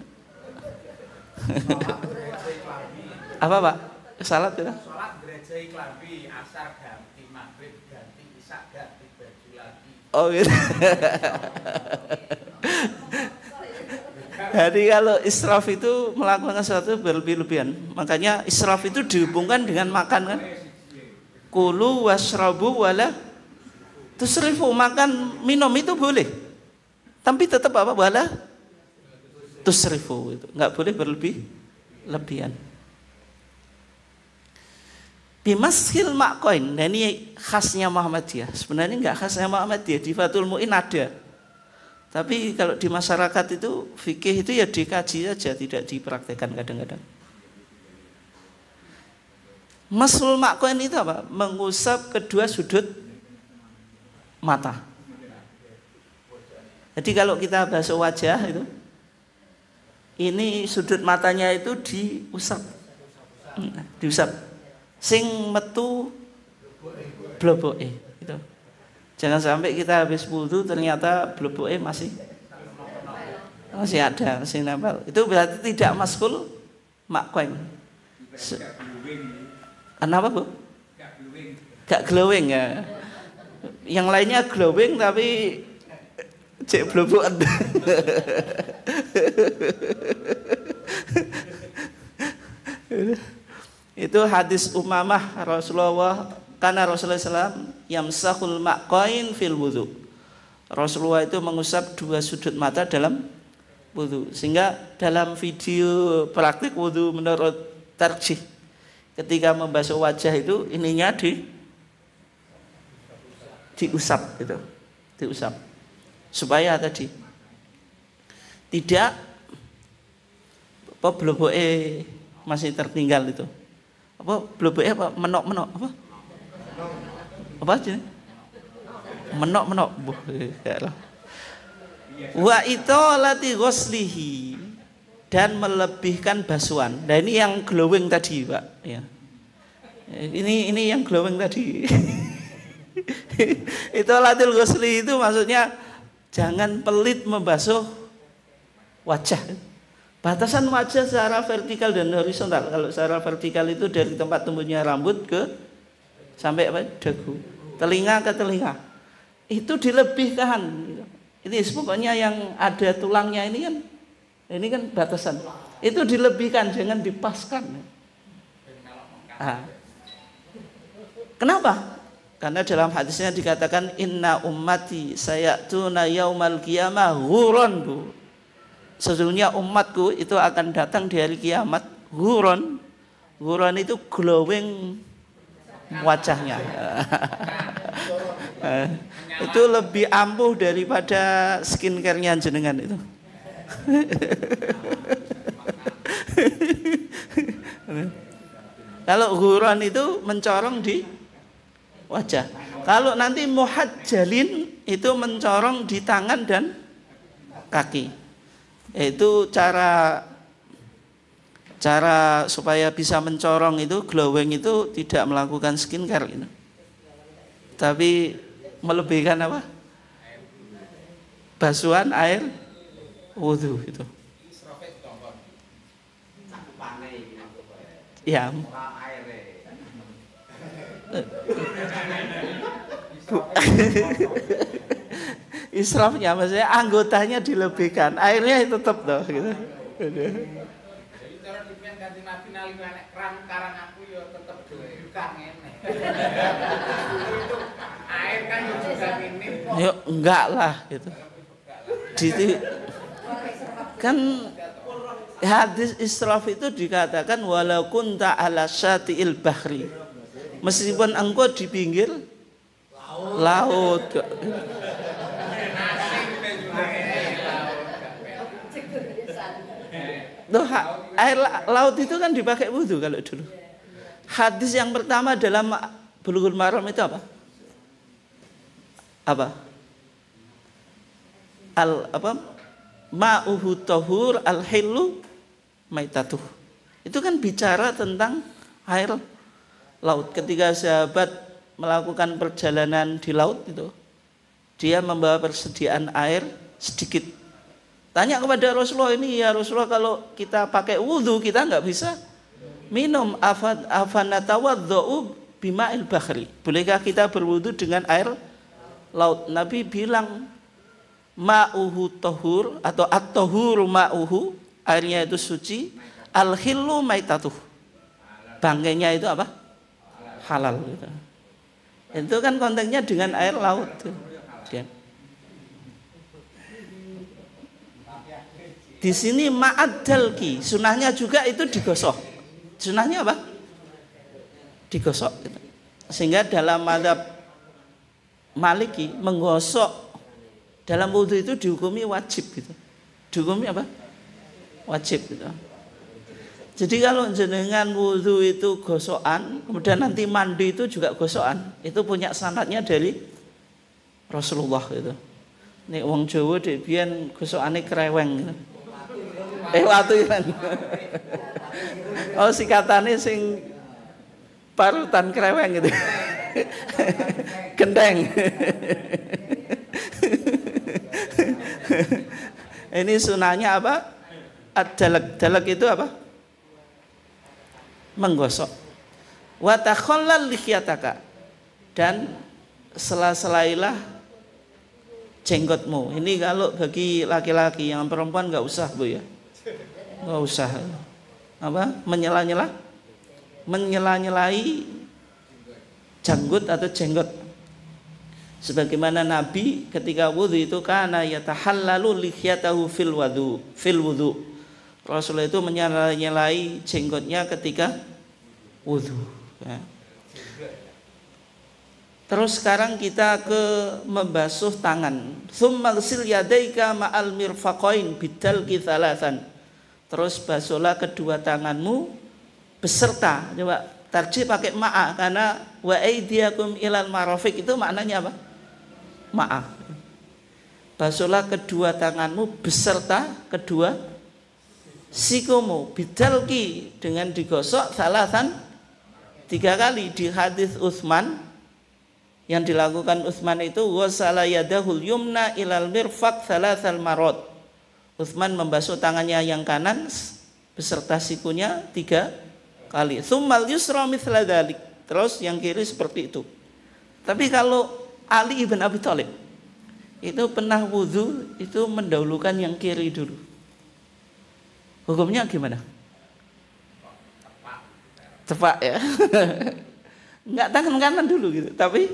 Apa, Pak? Salat ya? Salat gereja iklambi asar ganti maghrib masak ganti baju lagi. Oh gitu. Jadi kalau israf itu melakukan sesuatu berlebih-lebihan. Makanya israf itu dihubungkan dengan makan kan. Kulu washrabu wala tusrifu, makan minum itu boleh. Tapi tetap apa? Wala tusrifu, itu enggak boleh berlebih-lebihan. Bimaskil maqain. Nah ini khasnya Muhammadiyah. Sebenarnya enggak khasnya Muhammadiyah, di Fathul Mu'in ada. Tapi kalau di masyarakat itu fikih itu ya dikaji saja, tidak dipraktekkan kadang-kadang. Masul maqain itu apa? Mengusap kedua sudut mata. Jadi kalau kita basuh wajah itu, ini sudut matanya itu diusap. Diusap. Sing metu bloboke itu. Jangan sampai kita habis wudu ternyata bloboke masih ada, masih nempel. Itu berarti tidak maskul maqain. Kenapa, Bu? Gak glowing ya. Yang lainnya glowing tapi cek blobokan. Itu hadis Umamah Rasulullah, karena Rasulullah SAW yamsahul maqain fil wudu. Rasulullah itu mengusap dua sudut mata dalam wudu. Sehingga dalam video praktik wudu menurut tarjih, ketika membasuh wajah itu ininya diusap gitu. Diusap. Supaya tadi tidak apa bloboke masih tertinggal itu. Apa bloboke apa menok-menok apa? Apa aja? Menok-menok. Wa itolati ghuslihi, dan melebihkan basuhan. Nah ini yang glowing tadi, Pak, ya. Ini yang glowing tadi. Itolatil ghusli itu maksudnya jangan pelit membasuh wajah. Batasan wajah secara vertikal dan horizontal. Kalau secara vertikal itu dari tempat tumbuhnya rambut ke sampai apa? Dagu, telinga ke telinga. Itu dilebihkan. Ini pokoknya yang ada tulangnya ini kan batasan. Itu dilebihkan, jangan dipaskan. Kenapa? Karena dalam hadisnya dikatakan inna ummati sayatuna yaumal qiyamah ghuron, Bu. Sesungguhnya umatku itu akan datang di hari kiamat ghuron. Ghuron itu glowing wajahnya. Itu lebih ampuh daripada skincare-nya jenengan itu. Kalau ghuron itu mencorong di wajah. Kalau nanti muhajjalin itu mencorong di tangan dan kaki. Itu cara supaya bisa mencorong itu, glowing itu tidak melakukan skincare gitu. Tapi melebihkan apa? Basuhan air wudu itu. Ya. Israfnya maksudnya anggotanya dilebihkan, airnya tetap toh gitu. Jadi cara dipian ganti nabi nali nek kram karang aku yo tetep bukan ngene. Itu air kan juga minim kok. Yo enggak lah gitu. Kan hadis israf itu dikatakan walau kunta ala syati'il bahri. Meskipun engkau di pinggir laut. Loh, air laut itu kan dipakai wudu kalau dulu. Hadis yang pertama dalam Bulughul Maram itu apa? Ma'uhu tahur al-hillu maitatuh. Itu kan bicara tentang air laut. Ketika sahabat melakukan perjalanan di laut itu, dia membawa persediaan air sedikit. Tanya kepada Rasulullah, ini ya Rasulullah, kalau kita pakai wudu kita nggak bisa minum, afanatawadhu bima'il bahri. Bolehkah kita berwudu dengan air laut? Nabi bilang ma'uhu tahur atau at-tahuru ma'uhu, airnya itu suci, al-khillu maitatuh. Bangkainya itu apa? Halal gitu. Itu kan konteksnya dengan air laut. Ya. Di sini ma'ad dalki, sunahnya juga itu digosok. Sunahnya apa? Digosok gitu. Sehingga dalam mazhab Maliki menggosok dalam wudu itu dihukumi wajib gitu. Dihukumi apa? Wajib gitu. Jadi kalau jenengan wudu itu gosokan, kemudian nanti mandi itu juga gosokan, itu punya sanadnya dari Rasulullah gitu. Nek wong Jawa dhek biyen gosokane kreweng gitu. Watu kan. Oh sikatane sing parutan kreweng gitu. Gendeng. Ini sunahnya apa? Ad-dalak. Dalak itu apa? Menggosok. Wa takhallal lihyataka, dan sela-selailah jenggotmu. Ini kalau bagi laki-laki, yang perempuan nggak usah Bu ya, nggak usah apa menyela-nyelai janggut atau jenggot. Sebagaimana Nabi ketika wudu itu kana yatahallalu lihyatahu fil wudu. Rasulullah itu menyela-nyelai jenggotnya ketika wudu. Ya. Terus sekarang kita ke membasuh tangan. Tsumma ghsil yadaika ma'al mirfaqain bidalki thalathan. Terus basuhlah kedua tanganmu beserta. Coba tarjih pakai ma'a, karena wa aydiyakum ilal marafiq itu maknanya apa? Ma'a. Basuhlah kedua tanganmu beserta kedua sikumu bidalki, dengan digosok thalathan 3 kali. Di hadis Utsman yang dilakukan Utsman itu wasala yadahul yumna ilal mirfaq thalathal marot. Utsman membasuh tangannya yang kanan beserta sikunya 3 kali. Tsummal yusra mithla dzalik. Terus yang kiri seperti itu. Tapi kalau Ali ibn Abi Thalib itu pernah wudu itu mendahulukan yang kiri dulu. Hukumnya gimana? Tepak ya. Enggak tangan kanan dulu gitu, tapi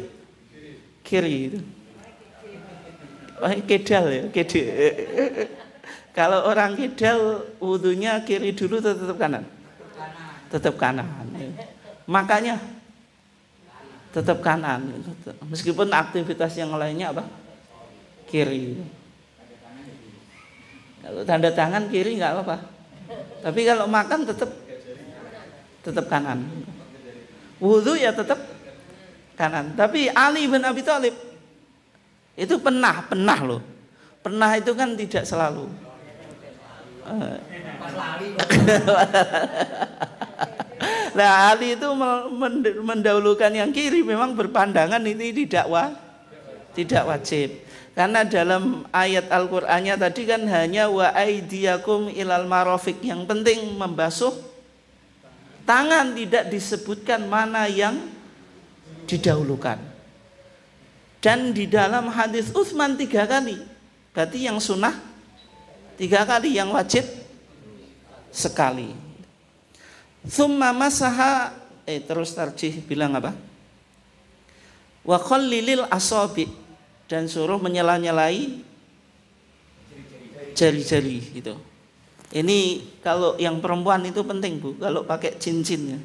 kiri gitu. Kedal ya, Kalau orang kedal wudunya kiri dulu atau tetap kanan? Tetap kanan. Makanya tetap kanan. Meskipun aktivitas yang lainnya apa? Kiri. Kalau tanda tangan kiri nggak apa-apa. Tapi kalau makan tetap kanan. Wudu ya tetap kanan. Tapi Ali bin Abi Thalib itu pernah loh. Pernah itu kan tidak selalu. Nah Ali itu mendahulukan yang kiri, memang berpandangan ini tidak wajib. Karena dalam ayat Al-Qur'annya tadi kan hanya wa aidiyakum ilal marafiq, yang penting membasuh tangan, tidak disebutkan mana yang didahulukan. Dan di dalam hadis Utsman 3 kali. Berarti yang sunnah 3 kali, yang wajib sekali. Tsumma masaha terus tarjih bilang apa? Wa khallilil asabi, dan suruh menyela-nyelai jari-jari gitu. Ini kalau yang perempuan itu penting Bu, kalau pakai cincin ya.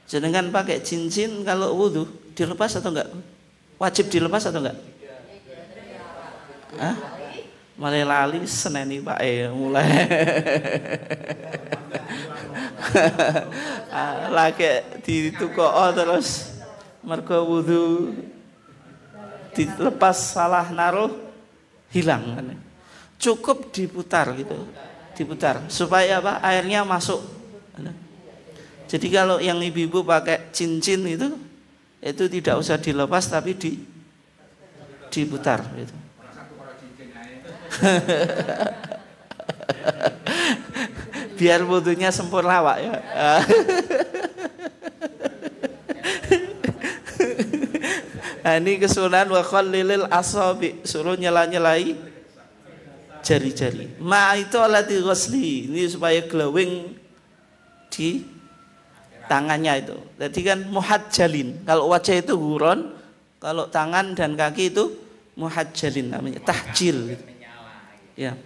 Jangan pakai cincin kalau wudu, dilepas atau enggak? Wajib dilepas atau enggak? Hah? Mulai lali seneni Pak mulai. Lagi ditukok terus mergo wudu dilepas salah naruh hilang. Cukup diputar gitu. Diputar supaya apa? Airnya masuk. Jadi kalau yang ibu-ibu pakai cincin itu tidak usah dilepas tapi diputar gitu. Biar wudunya sempurna Pak ya. Ini kesunahan wa khallilil asabi, suruh nyela-nyelai jari-jari. Ma itu alati ghusli, ini supaya glowing di tangannya itu. Jadi kan muhajjalin. Kalau wajah itu huron, kalau tangan dan kaki itu muhajjalin namanya, tahjil. Ya.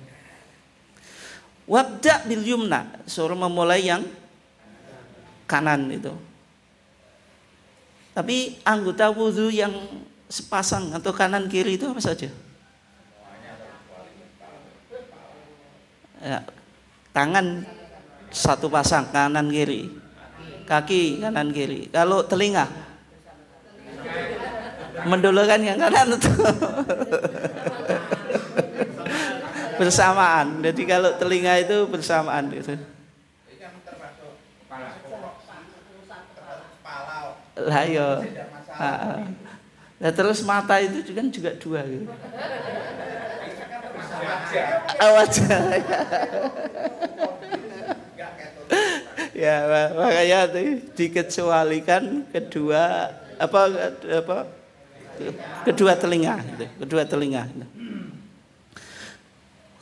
Wabda bil yumna, suruh memulai yang kanan itu. Tapi anggota wudhu yang sepasang atau kanan kiri itu apa saja? Ya, tangan satu pasang kanan kiri, kaki kanan kiri. Kalau telinga, mendulukan yang kanan itu bersamaan. Jadi kalau telinga itu bersamaan gitu. Lah ya. Nah, terus mata itu juga dua gitu. Wajah. Ya, makanya dikecualikan kedua telinga gitu. Kedua telinga gitu.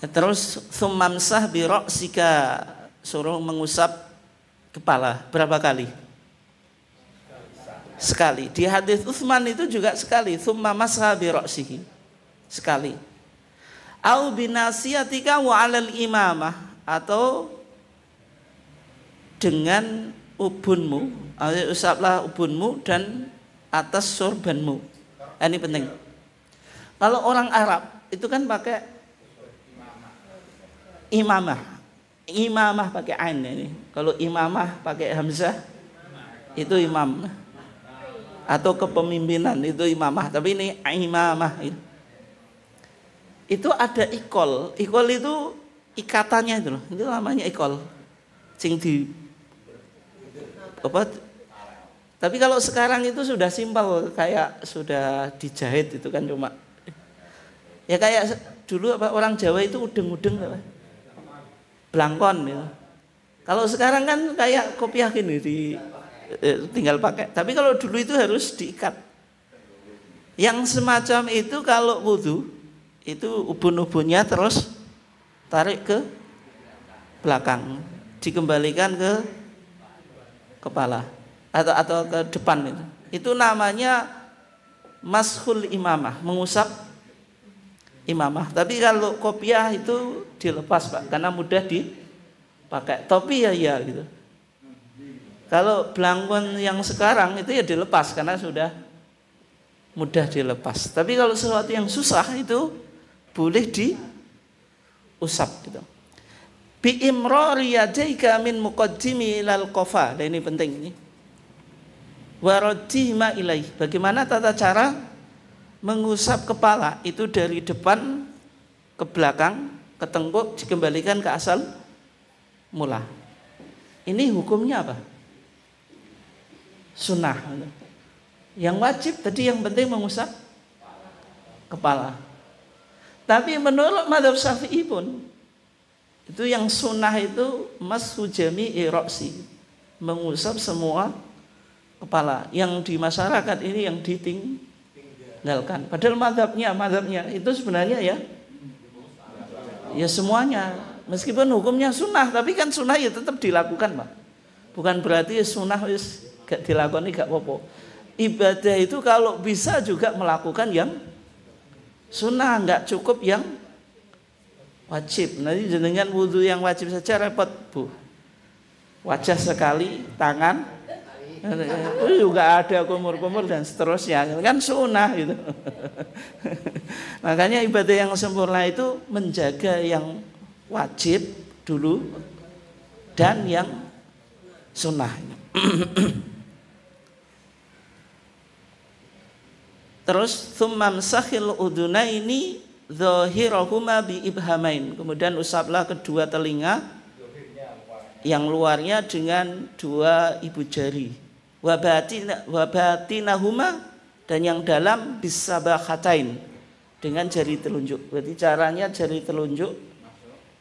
Terus sumamsah bi ra'sika, suruh mengusap kepala berapa kali? Sekali. Di hadis Utsman itu juga sekali, summa masha bi ra'sihi, sekali. Au binasiyatika wa 'alal imamah, atau dengan ubunmu, usaplah ubunmu dan atas sorbanmu. Ini penting. Kalau orang Arab itu kan pakai imamah. Imamah pakai ain ini. Kalau imamah pakai hamzah itu imam. Atau kepemimpinan itu imamah, tapi ini imamah. Itu ada ikol. Ikol itu ikatannya itu loh. Itu namanya ikol. Sing di apa? Tapi kalau sekarang itu sudah simpel, kayak sudah dijahit itu kan cuma. Ya kayak dulu apa orang Jawa itu udeng-udeng apa? Blangkon gitu. Kalau sekarang kan kayak kopiah gini tinggal pakai. Tapi kalau dulu itu harus diikat. Yang semacam itu kalau wudhu itu ubun-ubunnya terus tarik ke belakang, dikembalikan ke kepala atau ke depan itu. Itu namanya mashul imamah, mengusap imamah. Tapi kalau kopiah itu dilepas Pak, karena mudah dipakai. Topi ya gitu. Kalau blangkon yang sekarang itu ya dilepas karena sudah mudah dilepas. Tapi kalau sesuatu yang susah itu boleh diusap gitu. Bi imrari yadaika min muqaddimi ilal qafa. Nah, ini penting ini. Wa raddihima ilaih. Bagaimana tata cara mengusap kepala itu dari depan ke belakang, ke tengkuk, dikembalikan ke asal mula. Ini hukumnya apa? Sunnah. Yang wajib tadi yang penting mengusap kepala. Tapi menurut mazhab Syafi'i pun itu yang sunnah itu mashu jami'i ra'si, mengusap semua kepala. Yang di masyarakat ini yang ditinggalkan. Padahal mazhabnya itu sebenarnya ya semuanya. Meskipun hukumnya sunnah, tapi kan sunnah ya tetap dilakukan, Pak. Bukan berarti sunnah wis gak dilakoni gak apa-apa. Ibadah itu kalau bisa juga melakukan yang sunnah, gak cukup yang wajib. Nanti jenengan wudhu yang wajib saja repot, Bu. Wajah sekali, tangan juga ada kumur-kumur dan seterusnya. Kan sunnah gitu. Makanya ibadah yang sempurna itu menjaga yang wajib dulu dan yang sunnah. Terus thummamsakhil udunaini dhahirahuma bi ibhamain. Kemudian usaplah kedua telinga yang luarnya dengan dua ibu jari. Wa batinahuma, dan yang dalam bisabakhatain, dengan jari telunjuk. Berarti caranya jari telunjuk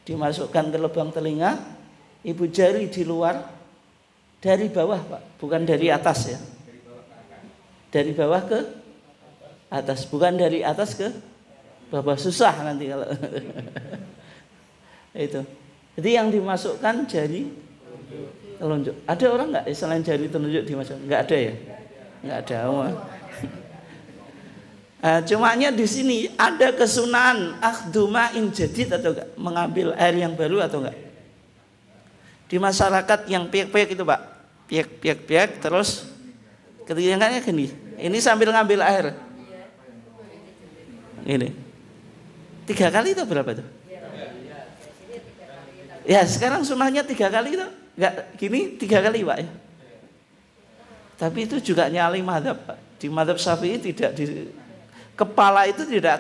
dimasukkan ke lubang telinga, ibu jari di luar dari bawah, Pak, bukan dari atas ya. Dari bawah ke atas, bukan dari atas ke bawah, susah nanti kalau itu. Jadi yang dimasukkan jari telunjuk. Ada orang nggak selain jari telunjuk dimasukkan? Nggak ada ya? Nggak ada. Cumanya di sini ada kesunahan akhduma'in jadid atau enggak, mengambil air yang baru atau enggak. Di masyarakat yang piak-piak itu Pak, piak terus ketinggalannya gini, ini sambil ngambil air. Ini 3 kali itu berapa tuh? Ya sekarang sunahnya 3 kali itu, enggak gini 3 kali Pak ya. Tapi itu juga nyali madhab Pak. Di madhab Syafi'i tidak di kepala itu tidak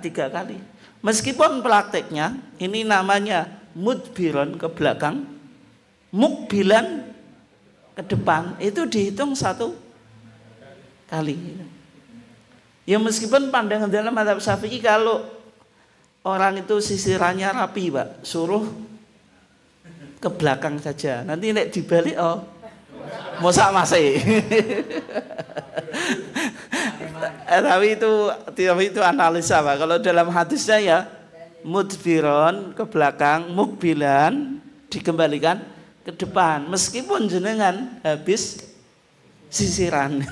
3 kali. Meskipun prakteknya ini namanya mudbiron ke belakang, mukbilan ke depan, itu dihitung 1 kali. Ya meskipun pandangan dalam mazhab Syafi'i kalau orang itu sisirannya rapi Pak, suruh ke belakang saja. Nanti nek dibalik mosak masih. Tapi itu analisa Pak. Kalau dalam hadisnya ya mudbiron ke belakang, mukbilan dikembalikan ke depan. Meskipun jenengan habis sisiran.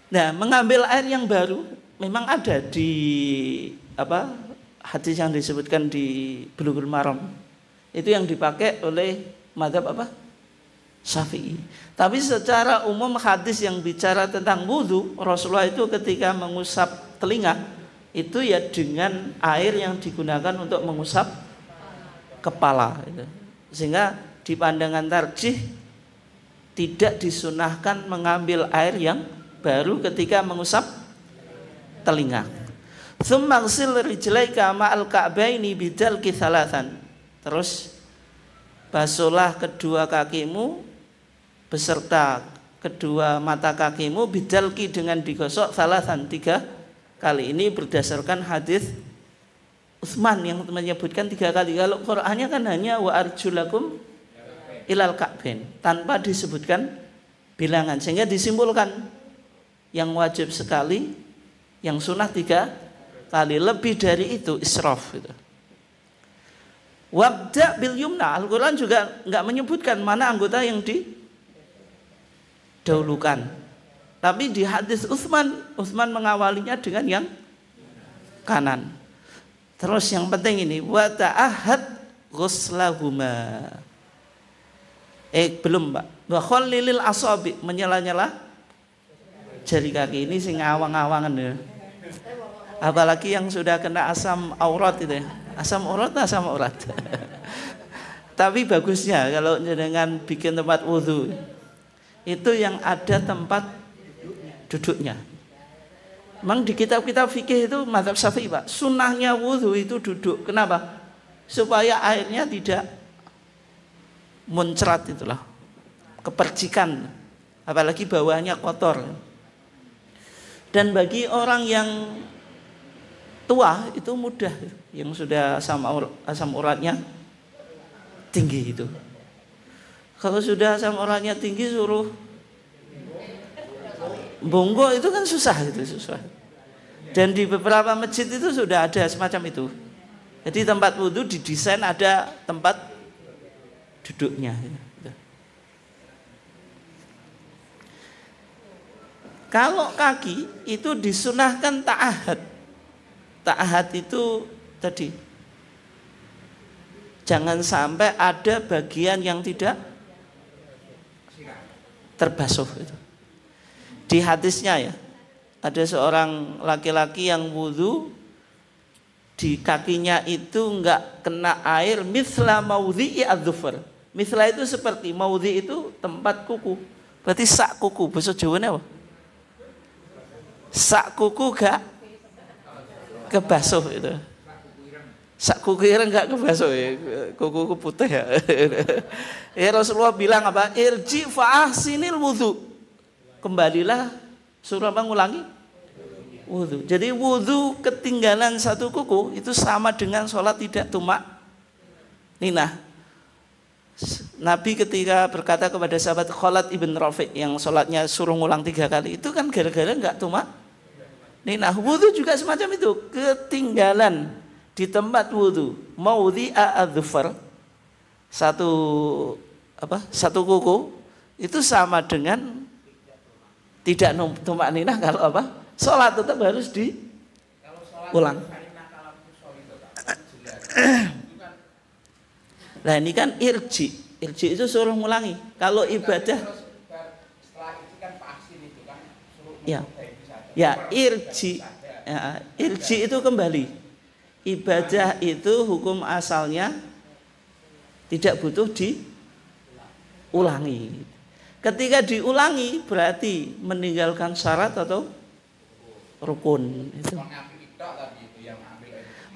Nah, mengambil air yang baru memang ada di hadis yang disebutkan di Bulughul Maram. Itu yang dipakai oleh mazhab Syafi'i. Tapi secara umum hadis yang bicara tentang wudu, Rasulullah itu ketika mengusap telinga itu ya dengan air yang digunakan untuk mengusap kepala itu. Sehingga di pandangan tarjih tidak disunahkan mengambil air yang baru ketika mengusap telinga. Tsumma ghsil rijlaika ma'al ka'baini bidalki thalathan. Terus basuhlah kedua kakimu beserta kedua mata kakimu bidalki dengan digosok thalathan 3 kali. Ini berdasarkan hadis Utsman yang menyebutkan 3 kali. Kalau Qur'annya kan hanya wa arjulakum ilal ka'bain tanpa disebutkan bilangan, sehingga disimpulkan yang wajib sekali, yang sunnah 3 kali. Lebih dari itu israf gitu. Wabda bil yumna, Al-Quran juga enggak menyebutkan mana anggota yang didahulukan. Tapi di hadis Utsman mengawalinya dengan yang kanan. Terus yang penting ini wa ta'ahad ghuslahuma. Belum Pak. Wa khallilil asabi, menyela-nyela jari kaki. Ini sing awang-awangan ya. Apalagi yang sudah kena asam aurat itu ya. Asam urat. Tapi bagusnya kalau dengan bikin tempat wudu itu yang ada tempat duduknya. Memang di kitab-kitab fikih itu mazhab Syafi'i Pak, sunnahnya wudu itu duduk. Kenapa? Supaya airnya tidak muncrat itulah, kepercikan, apalagi bawahnya kotor. Dan bagi orang yang tua itu mudah, yang sudah asam uratnya tinggi itu. Kalau sudah asam uratnya tinggi suruh bonggo itu kan susah. Dan di beberapa masjid itu sudah ada semacam itu. Jadi tempat wudu didesain ada tempat duduknya. Kalau kaki itu disunahkan ta'ahad. Ta'ahad itu tadi jangan sampai ada bagian yang tidak terbasuh itu. Di hadisnya ya, ada seorang laki-laki yang wudu di kakinya itu enggak kena air mithla maudhi'i adz-dzufar. Mithla itu seperti, maudhi itu tempat kuku. Berarti sak kuku, bahasa Jawane apa? Sak kuku gak kebasuh itu. Sak kuku ireng gak kebasuh ya. Kuku putih ya. Ya Rasulullah bilang apa? Irji fa'ahsinil wudu. Kembalilah, suruh apa ngulangi? Wudu. Jadi wudu ketinggalan satu kuku itu sama dengan sholat tidak tumak ninah. Nabi ketika berkata kepada sahabat Khalid ibn Rafi' yang sholatnya suruh ngulang 3 kali, itu kan gara-gara enggak tumak ninah. Wudu juga semacam itu, ketinggalan di tempat wudu maudhi'a adz-dzufar, satu kuku itu sama dengan tidak tumak ninah. Kalau sholat tetap harus diulang. Nah ini kan irji itu suruh ngulangi. Kalau ibadah irji itu kembali. Ibadah itu hukum asalnya tidak butuh diulangi. Ketika diulangi berarti meninggalkan syarat atau rukun itu.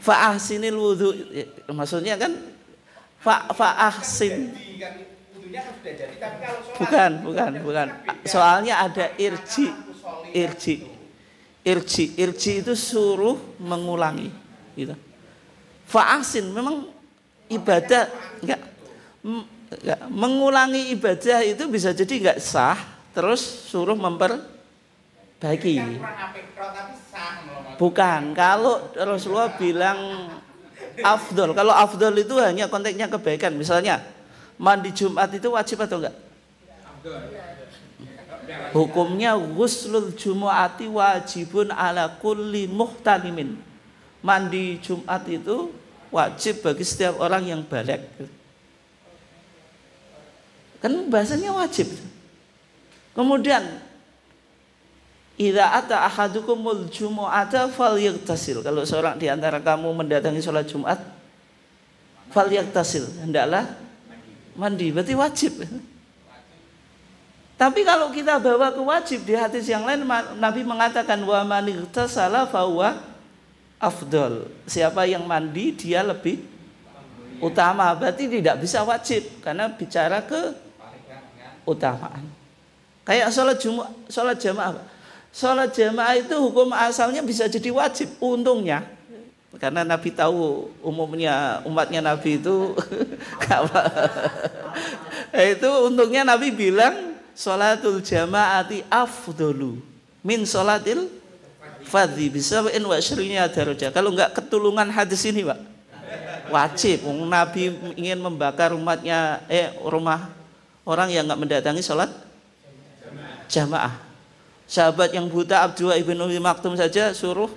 Fa'ahsinil wudu, maksudnya kan fa'ahsin. Bukan. Soalnya ada irji itu suruh mengulangi gitu. Fa'ahsin memang ibadah enggak mengulangi ibadah itu bisa jadi enggak sah, terus suruh memperbaiki. Bukan, kalau Rasulullah bilang afdol, kalau afdol itu hanya konteksnya kebaikan. Misalnya mandi Jumat itu wajib atau enggak? Hukumnya ghuslul jumu'ati wajibun ala kulli muhtalimin. Mandi Jumat itu wajib bagi setiap orang yang baligh. Kan bahasanya wajib. Kemudian idza ata ahadukumul jumu'ata falyaghtasil. Kalau seorang di antara kamu mendatangi sholat Jumat, falyaghtasil, hendaklah mandi, berarti wajib. Tapi kalau kita bawa ke wajib, di hadis yang lain Nabi mengatakan wa man ightasala fa huwa afdal. Siapa yang mandi dia lebih utama, berarti tidak bisa wajib karena bicara ke utamaan. Kayak sholat jamaah. Sholat jamaah itu hukum asalnya bisa jadi wajib, untungnya karena Nabi tahu umumnya umatnya Nabi itu itu untungnya Nabi bilang sholatul jamaati afdolu min sholatil fardhi bisab'in wa 20 darajah. Kalau enggak ketulungan hadis ini, Pak, wajib. Nabi ingin membakar rumah orang yang enggak mendatangi sholat jamaah. Sahabat yang buta Abdullah ibn Umi Maktum saja suruh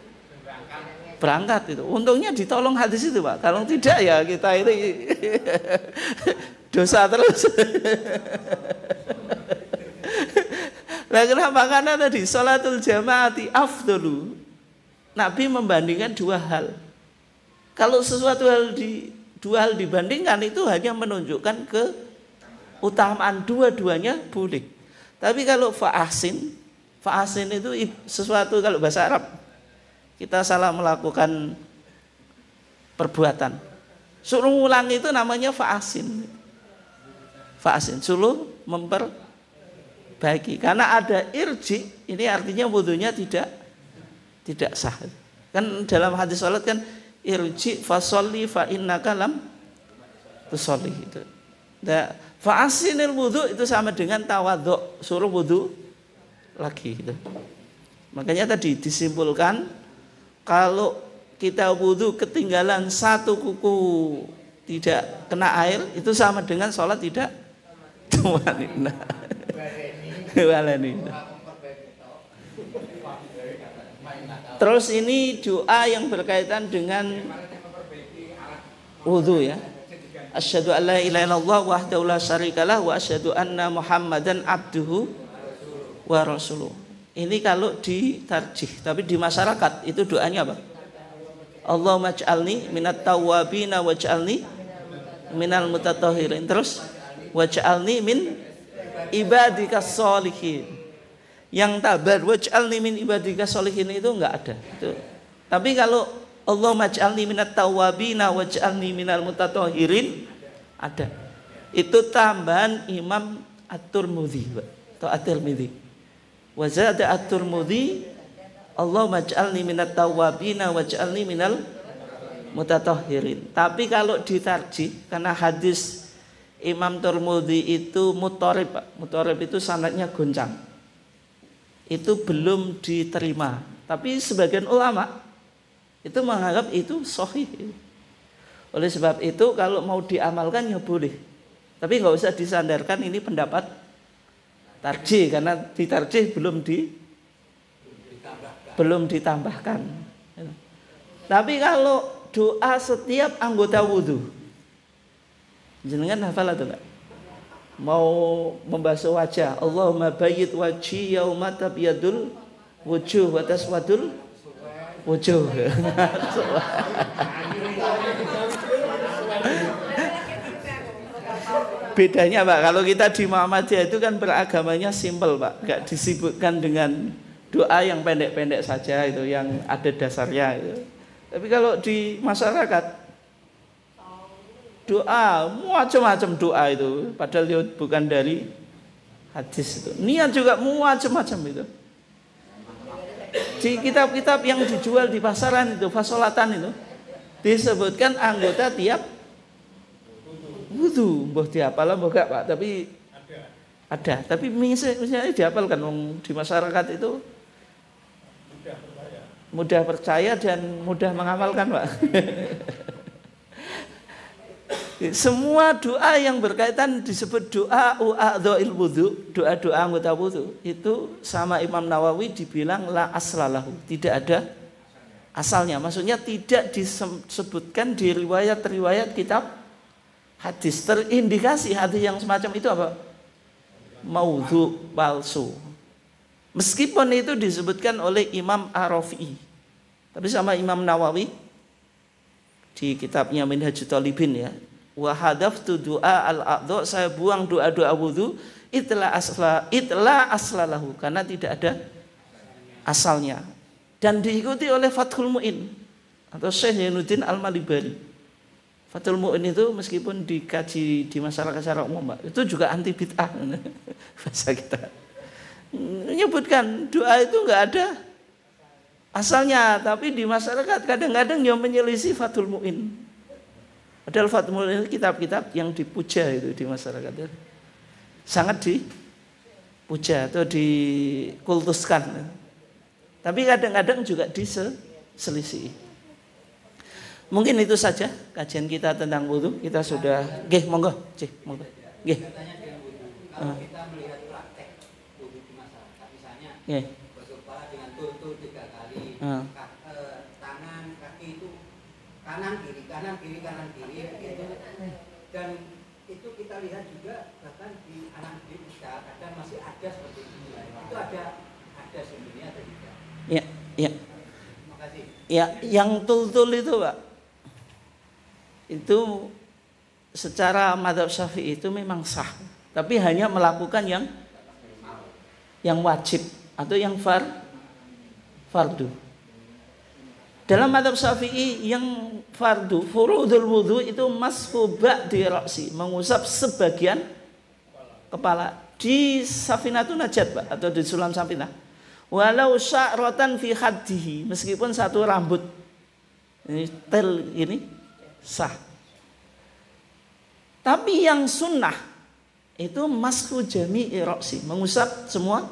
berangkat itu. Untungnya ditolong hadis itu, Pak. Kalau tidak ya kita ini dosa terus. Nah, kenapa? Karena tadi sholatul jamaati afdolu. Nabi membandingkan 2 hal. Kalau sesuatu dua hal dibandingkan itu hanya menunjukkan keutamaan, dua-duanya boleh. Tapi kalau fa'ahsin itu sesuatu, kalau bahasa Arab kita salah melakukan perbuatan, suruh ulang itu namanya fa'ahsin, suruh memperbaiki. Karena ada irji, ini artinya wudunya tidak sah. Kan dalam hadis salat kan irji fasolli fa innaka lam tusolli itu. Nah, fa'ahsinil wudu itu sama dengan tawadhu, suruh wudu lagi gitu. Makanya tadi disimpulkan kalau kita wudu ketinggalan satu kuku tidak kena air itu sama dengan sholat tidak tumanina. Terus ini doa yang berkaitan dengan wudu ya. Asyhadu an la ilaha illallah wahdahu la syarikalah wa asyhadu anna Muhammadan abduhu wa rasuluh. Ini kalau di tarjih, tapi di masyarakat itu doanya apa? Allahumma ij'alni minat tawwabina waj'alni minal mutatahhirin. Terus waj'alni min ibadikas sholihin. Yang tabar waj'alni min ibadikas sholihin itu enggak ada. Itu. Tapi kalau Allahumma ij'alni minat tawwabina waj'alni minal mutatahhirin ada. Itu tambahan Imam At-Tirmidzi atau At-Tirmidzi. Wa zada At-Tirmidzi Allahumma ij'alni minat tawwabina waj'alni minal mutatahhirin. Tapi kalau ditarjih karena hadis Imam Tirmidzi itu mutharib, Pak. Mutharib itu sanadnya goncang. Itu belum diterima. Tapi sebagian ulama itu menganggap itu sahih. Oleh sebab itu kalau mau diamalkan ya boleh. Tapi nggak usah disandarkan ini pendapat tarjih, karena di tarjih belum ditambahkan. Tapi kalau doa setiap anggota wudhu, jenengan hafal atau enggak? Mau membasuh wajah, Allahumma bayyid wajhi yauma tabyadul wujuh wa taswadul wujuh. Bedanya Pak, kalau kita di Muhammadiyah itu kan beragamanya simpel Pak, enggak disibukkan dengan doa yang pendek-pendek saja itu, yang ada dasarnya itu. Tapi kalau di masyarakat doa macam-macam doa itu, padahal dia bukan dari hadis itu. Niat juga macam-macam itu. Di kitab-kitab yang dijual di pasaran itu, fasolatan itu, disebutkan anggota tiap wudu. Mbah dihafal mbah gak Pak, tapi ada. Tapi misalnya dihafalkan di masyarakat itu mudah percaya dan mudah mengamalkan Pak. Semua doa yang berkaitan disebut doa a'dha'il wudu, doa-doa anggota wudu, itu sama Imam Nawawi dibilang la aslalahu, tidak ada asalnya. Maksudnya tidak disebutkan di riwayat-riwayat kitab hadis. Terindikasi hadis yang semacam itu apa? Maudhu, palsu. Meskipun itu disebutkan oleh Imam Ar-Rafi'i, tapi sama Imam Nawawi di kitabnya Minhajut Thalibin ya, wa hadaftu du'a al-a'dha, saya buang doa-doa wudu itla aslalahu, karena tidak ada asalnya. Dan diikuti oleh Fathul Mu'in atau Syekh Zainuddin Al-Malibari. Fathul Mu'in itu meskipun dikaji di masyarakat secara umum Pak, itu juga anti bid'ah bahasa kita. Menyebutkan doa itu enggak ada asalnya, tapi di masyarakat kadang-kadang yang menyelisih Fathul Mu'in. Padahal Fathul Mu'in itu kitab-kitab yang dipuja itu di masyarakat itu. Sangat dipuja atau dikultuskan. Tapi kadang-kadang juga diselisih. Mungkin itu saja kajian kita tentang wudu. Kita sudah monggo, monggo. Kalau kita melihat praktek wudu di masyarakat, misalnya basuh kepala dengan tutul 3 kali, tangan, kaki itu kanan kiri gitu. Dan itu kita lihat juga bahkan di anak didik kita kadang masih ada seperti itu. Itu ada sebenarnya atau tidak? Ya. Terima kasih. Ya, yang tul itu Pak, itu secara mazhab Syafi'i itu memang sah, tapi hanya melakukan yang wajib atau yang fardu. Dalam mazhab Syafi'i yang fardu, furudul wudu itu mashu ba'di ra'si, mengusap sebagian kepala. Di Safinatun Najat Pak, atau di Sulam Safinah, walau sya'ratan fi haddihi, meskipun satu rambut ini tel ini sah. Tapi yang sunnah itu mashu jami'i ra'si, mengusap semua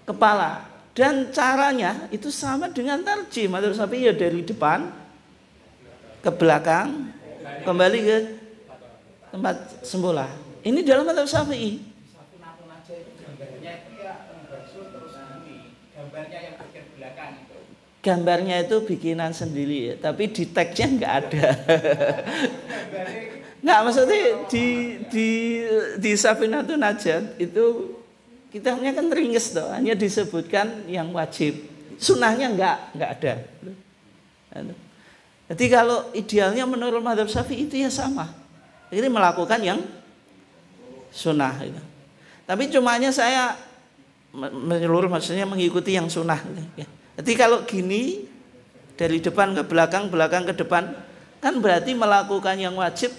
kepala. Dan caranya itu sama dengan tarjih. Mazhab Syafi'i ya dari depan ke belakang, kembali ke tempat semula. Ini dalam mazhab Syafi'i. Gambarnya itu bikinan sendiri ya, tapi di teksnya nggak ada. Nggak, maksudnya di Safinatun Najat itu kitabnya kan ringkes toh, hanya disebutkan yang wajib, sunnahnya nggak ada. Jadi kalau idealnya menurut mazhab Syafi'i itu ya sama, jadi melakukan yang sunnah itu. Tapi cumanya saya menyeluruh, maksudnya mengikuti yang sunnah. Jadi kalau gini dari depan ke belakang, belakang ke depan, kan berarti melakukan yang wajib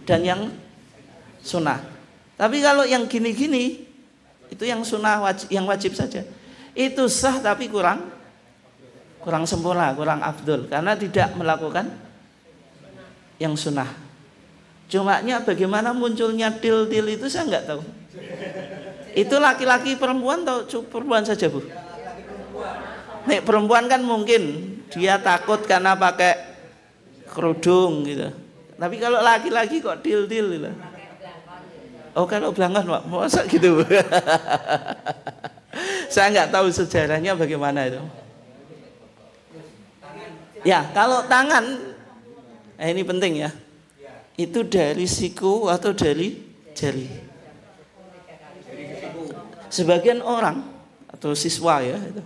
dan yang sunnah. Tapi kalau yang gini-gini itu yang sunnah, yang wajib saja. Itu sah tapi kurang sempurna, kurang afdol, karena tidak melakukan yang sunnah. Cumanya bagaimana munculnya til itu saya nggak tahu. Itu laki-laki perempuan atau perempuan saja Bu? Nek perempuan kan mungkin dia takut karena pakai kerudung gitu. Tapi kalau laki-laki kok til gitu. Oh kalau belangkon Pak, masa gitu Bu? Saya nggak tahu sejarahnya bagaimana itu. Ya kalau tangan, ini penting ya. Itu dari siku atau dari jari. Sebagian orang atau siswa ya itu,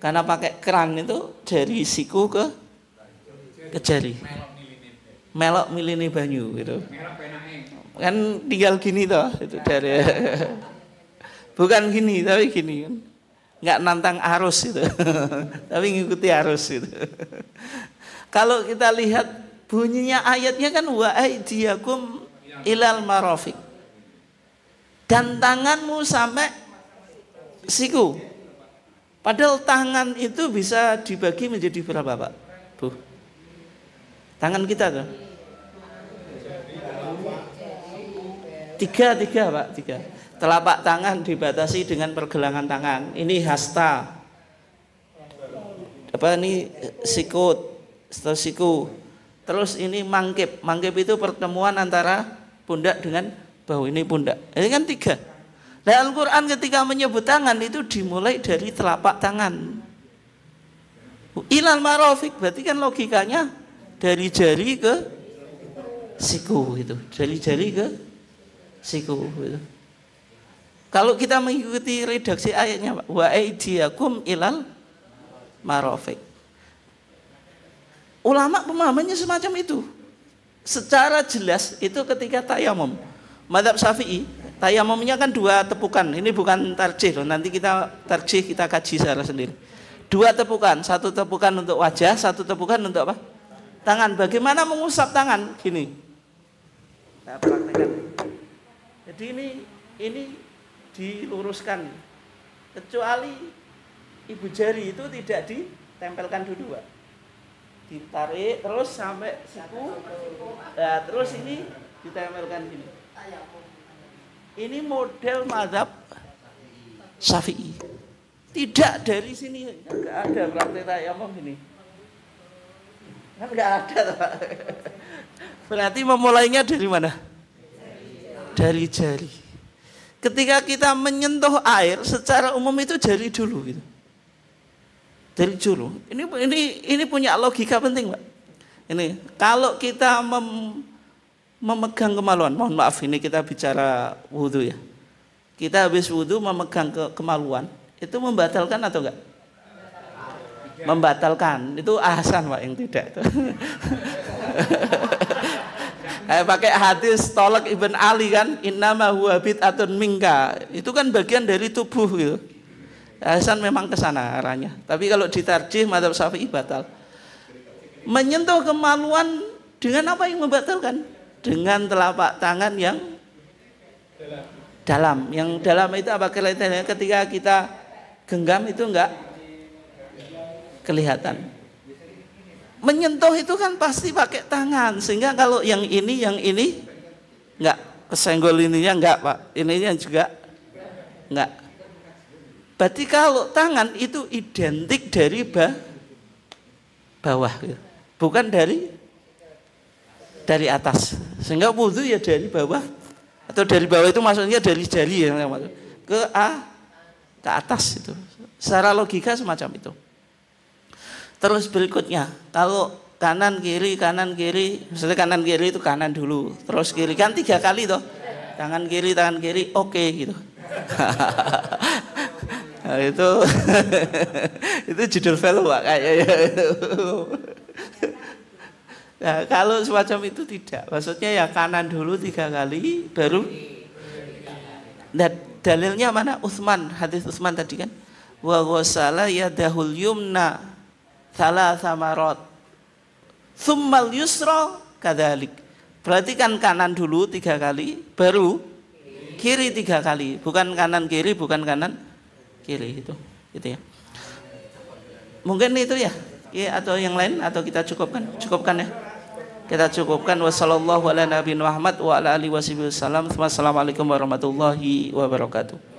karena pakai keran itu dari siku ke jari. Melok milini banyu gitu. Kan tinggal gini toh itu dari. Bukan gini tapi gini kan. Nggak nantang arus itu. Tapi ngikuti arus itu. Kalau kita lihat bunyinya ayatnya kan wa aidiyakum ilal marafiq. Dan tanganmu sampai siku. Padahal tangan itu bisa dibagi menjadi berapa Pak? Bu. Tangan kita tuh. Tiga Pak, tiga. Telapak tangan dibatasi dengan pergelangan tangan. Ini hasta. Apa ini sikut, siku. Terus ini mangkip. Mangkip itu pertemuan antara pundak dengan bahu. Ini pundak. Ini kan tiga. Nah Al-Quran ketika menyebut tangan itu dimulai dari telapak tangan. Ilal marafiq berarti kan logikanya dari jari ke siku itu. Dari jari ke siku itu. Kalau kita mengikuti redaksi ayatnya wa aidiyakum ilal marafiq. Ulama pemahamannya semacam itu. Secara jelas itu ketika tayamum. Mazhab Syafi'i, tayamumnya kan dua tepukan. Ini bukan tarjih loh. Nanti kita tarjih kita kaji secara sendiri. Dua tepukan, satu tepukan untuk wajah, satu tepukan untuk apa? Tangan. Bagaimana mengusap tangan? Gini. Nah, praktekkan. Jadi ini diluruskan. Kecuali ibu jari itu tidak ditempelkan dulu, Pak. Ditarik terus sampai siku. Nah, terus ini ditempelkan gini. Ini model mazhab Syafi'i. Tidak dari sini, enggak ada praktek tayamum ini. Kan enggak ada, Pak. Berarti memulainya dari mana? Dari jari. Ketika kita menyentuh air, secara umum itu jari dulu gitu. Dari dulu. Ini punya logika penting, Pak. Ini kalau kita memegang kemaluan, mohon maaf ini kita bicara wudhu ya. Kita habis wudhu memegang kemaluan, itu membatalkan atau enggak? Membatalkan. Itu ahsan Pak yang tidak itu. Pakai hadis Tolak Ibn Ali kan, innama huwa bid'atun minka. Itu kan bagian dari tubuh gitu. Ahsan memang ke sana arahnya. Tapi kalau ditarjih mazhab Syafi'i batal. Menyentuh kemaluan dengan apa yang membatalkan? Dengan telapak tangan yang dalam. Yang dalam itu apa kelihatannya? Ketika kita genggam itu enggak kelihatan. Menyentuh itu kan pasti pakai tangan. Sehingga kalau yang ini enggak kesenggol ininya enggak, Pak. Ininya juga enggak. Berarti kalau tangan itu identik dari bawah, bukan dari atas. Sehingga wudhu ya dari bawah, atau dari bawah itu maksudnya dari jari yang ke atas itu. Secara logika semacam itu. Terus berikutnya, kalau kanan kiri, misalnya kanan kiri itu kanan dulu, terus kiri kan 3 kali toh. Tangan kiri, oke gitu. Nah, itu judul film Pak kayaknya itu. Nah, kalau semacam itu tidak, maksudnya ya kanan dulu 3 kali baru. Dan dalilnya mana? Utsman, hadis Utsman tadi kan. Wa ghasala yadahul yumna thalatha marat. Tsummal yusra kadzalik. Berarti kan kanan dulu 3 kali baru kiri 3 kali, bukan kanan kiri, bukan kanan kiri itu ya. Mungkin itu ya, atau yang lain atau kita cukupkan ya. Kita cukupkan. Wassallallahu ala nabiyina Muhammad wa ala alihi wasallam. Wassalamualaikum warahmatullahi wabarakatuh.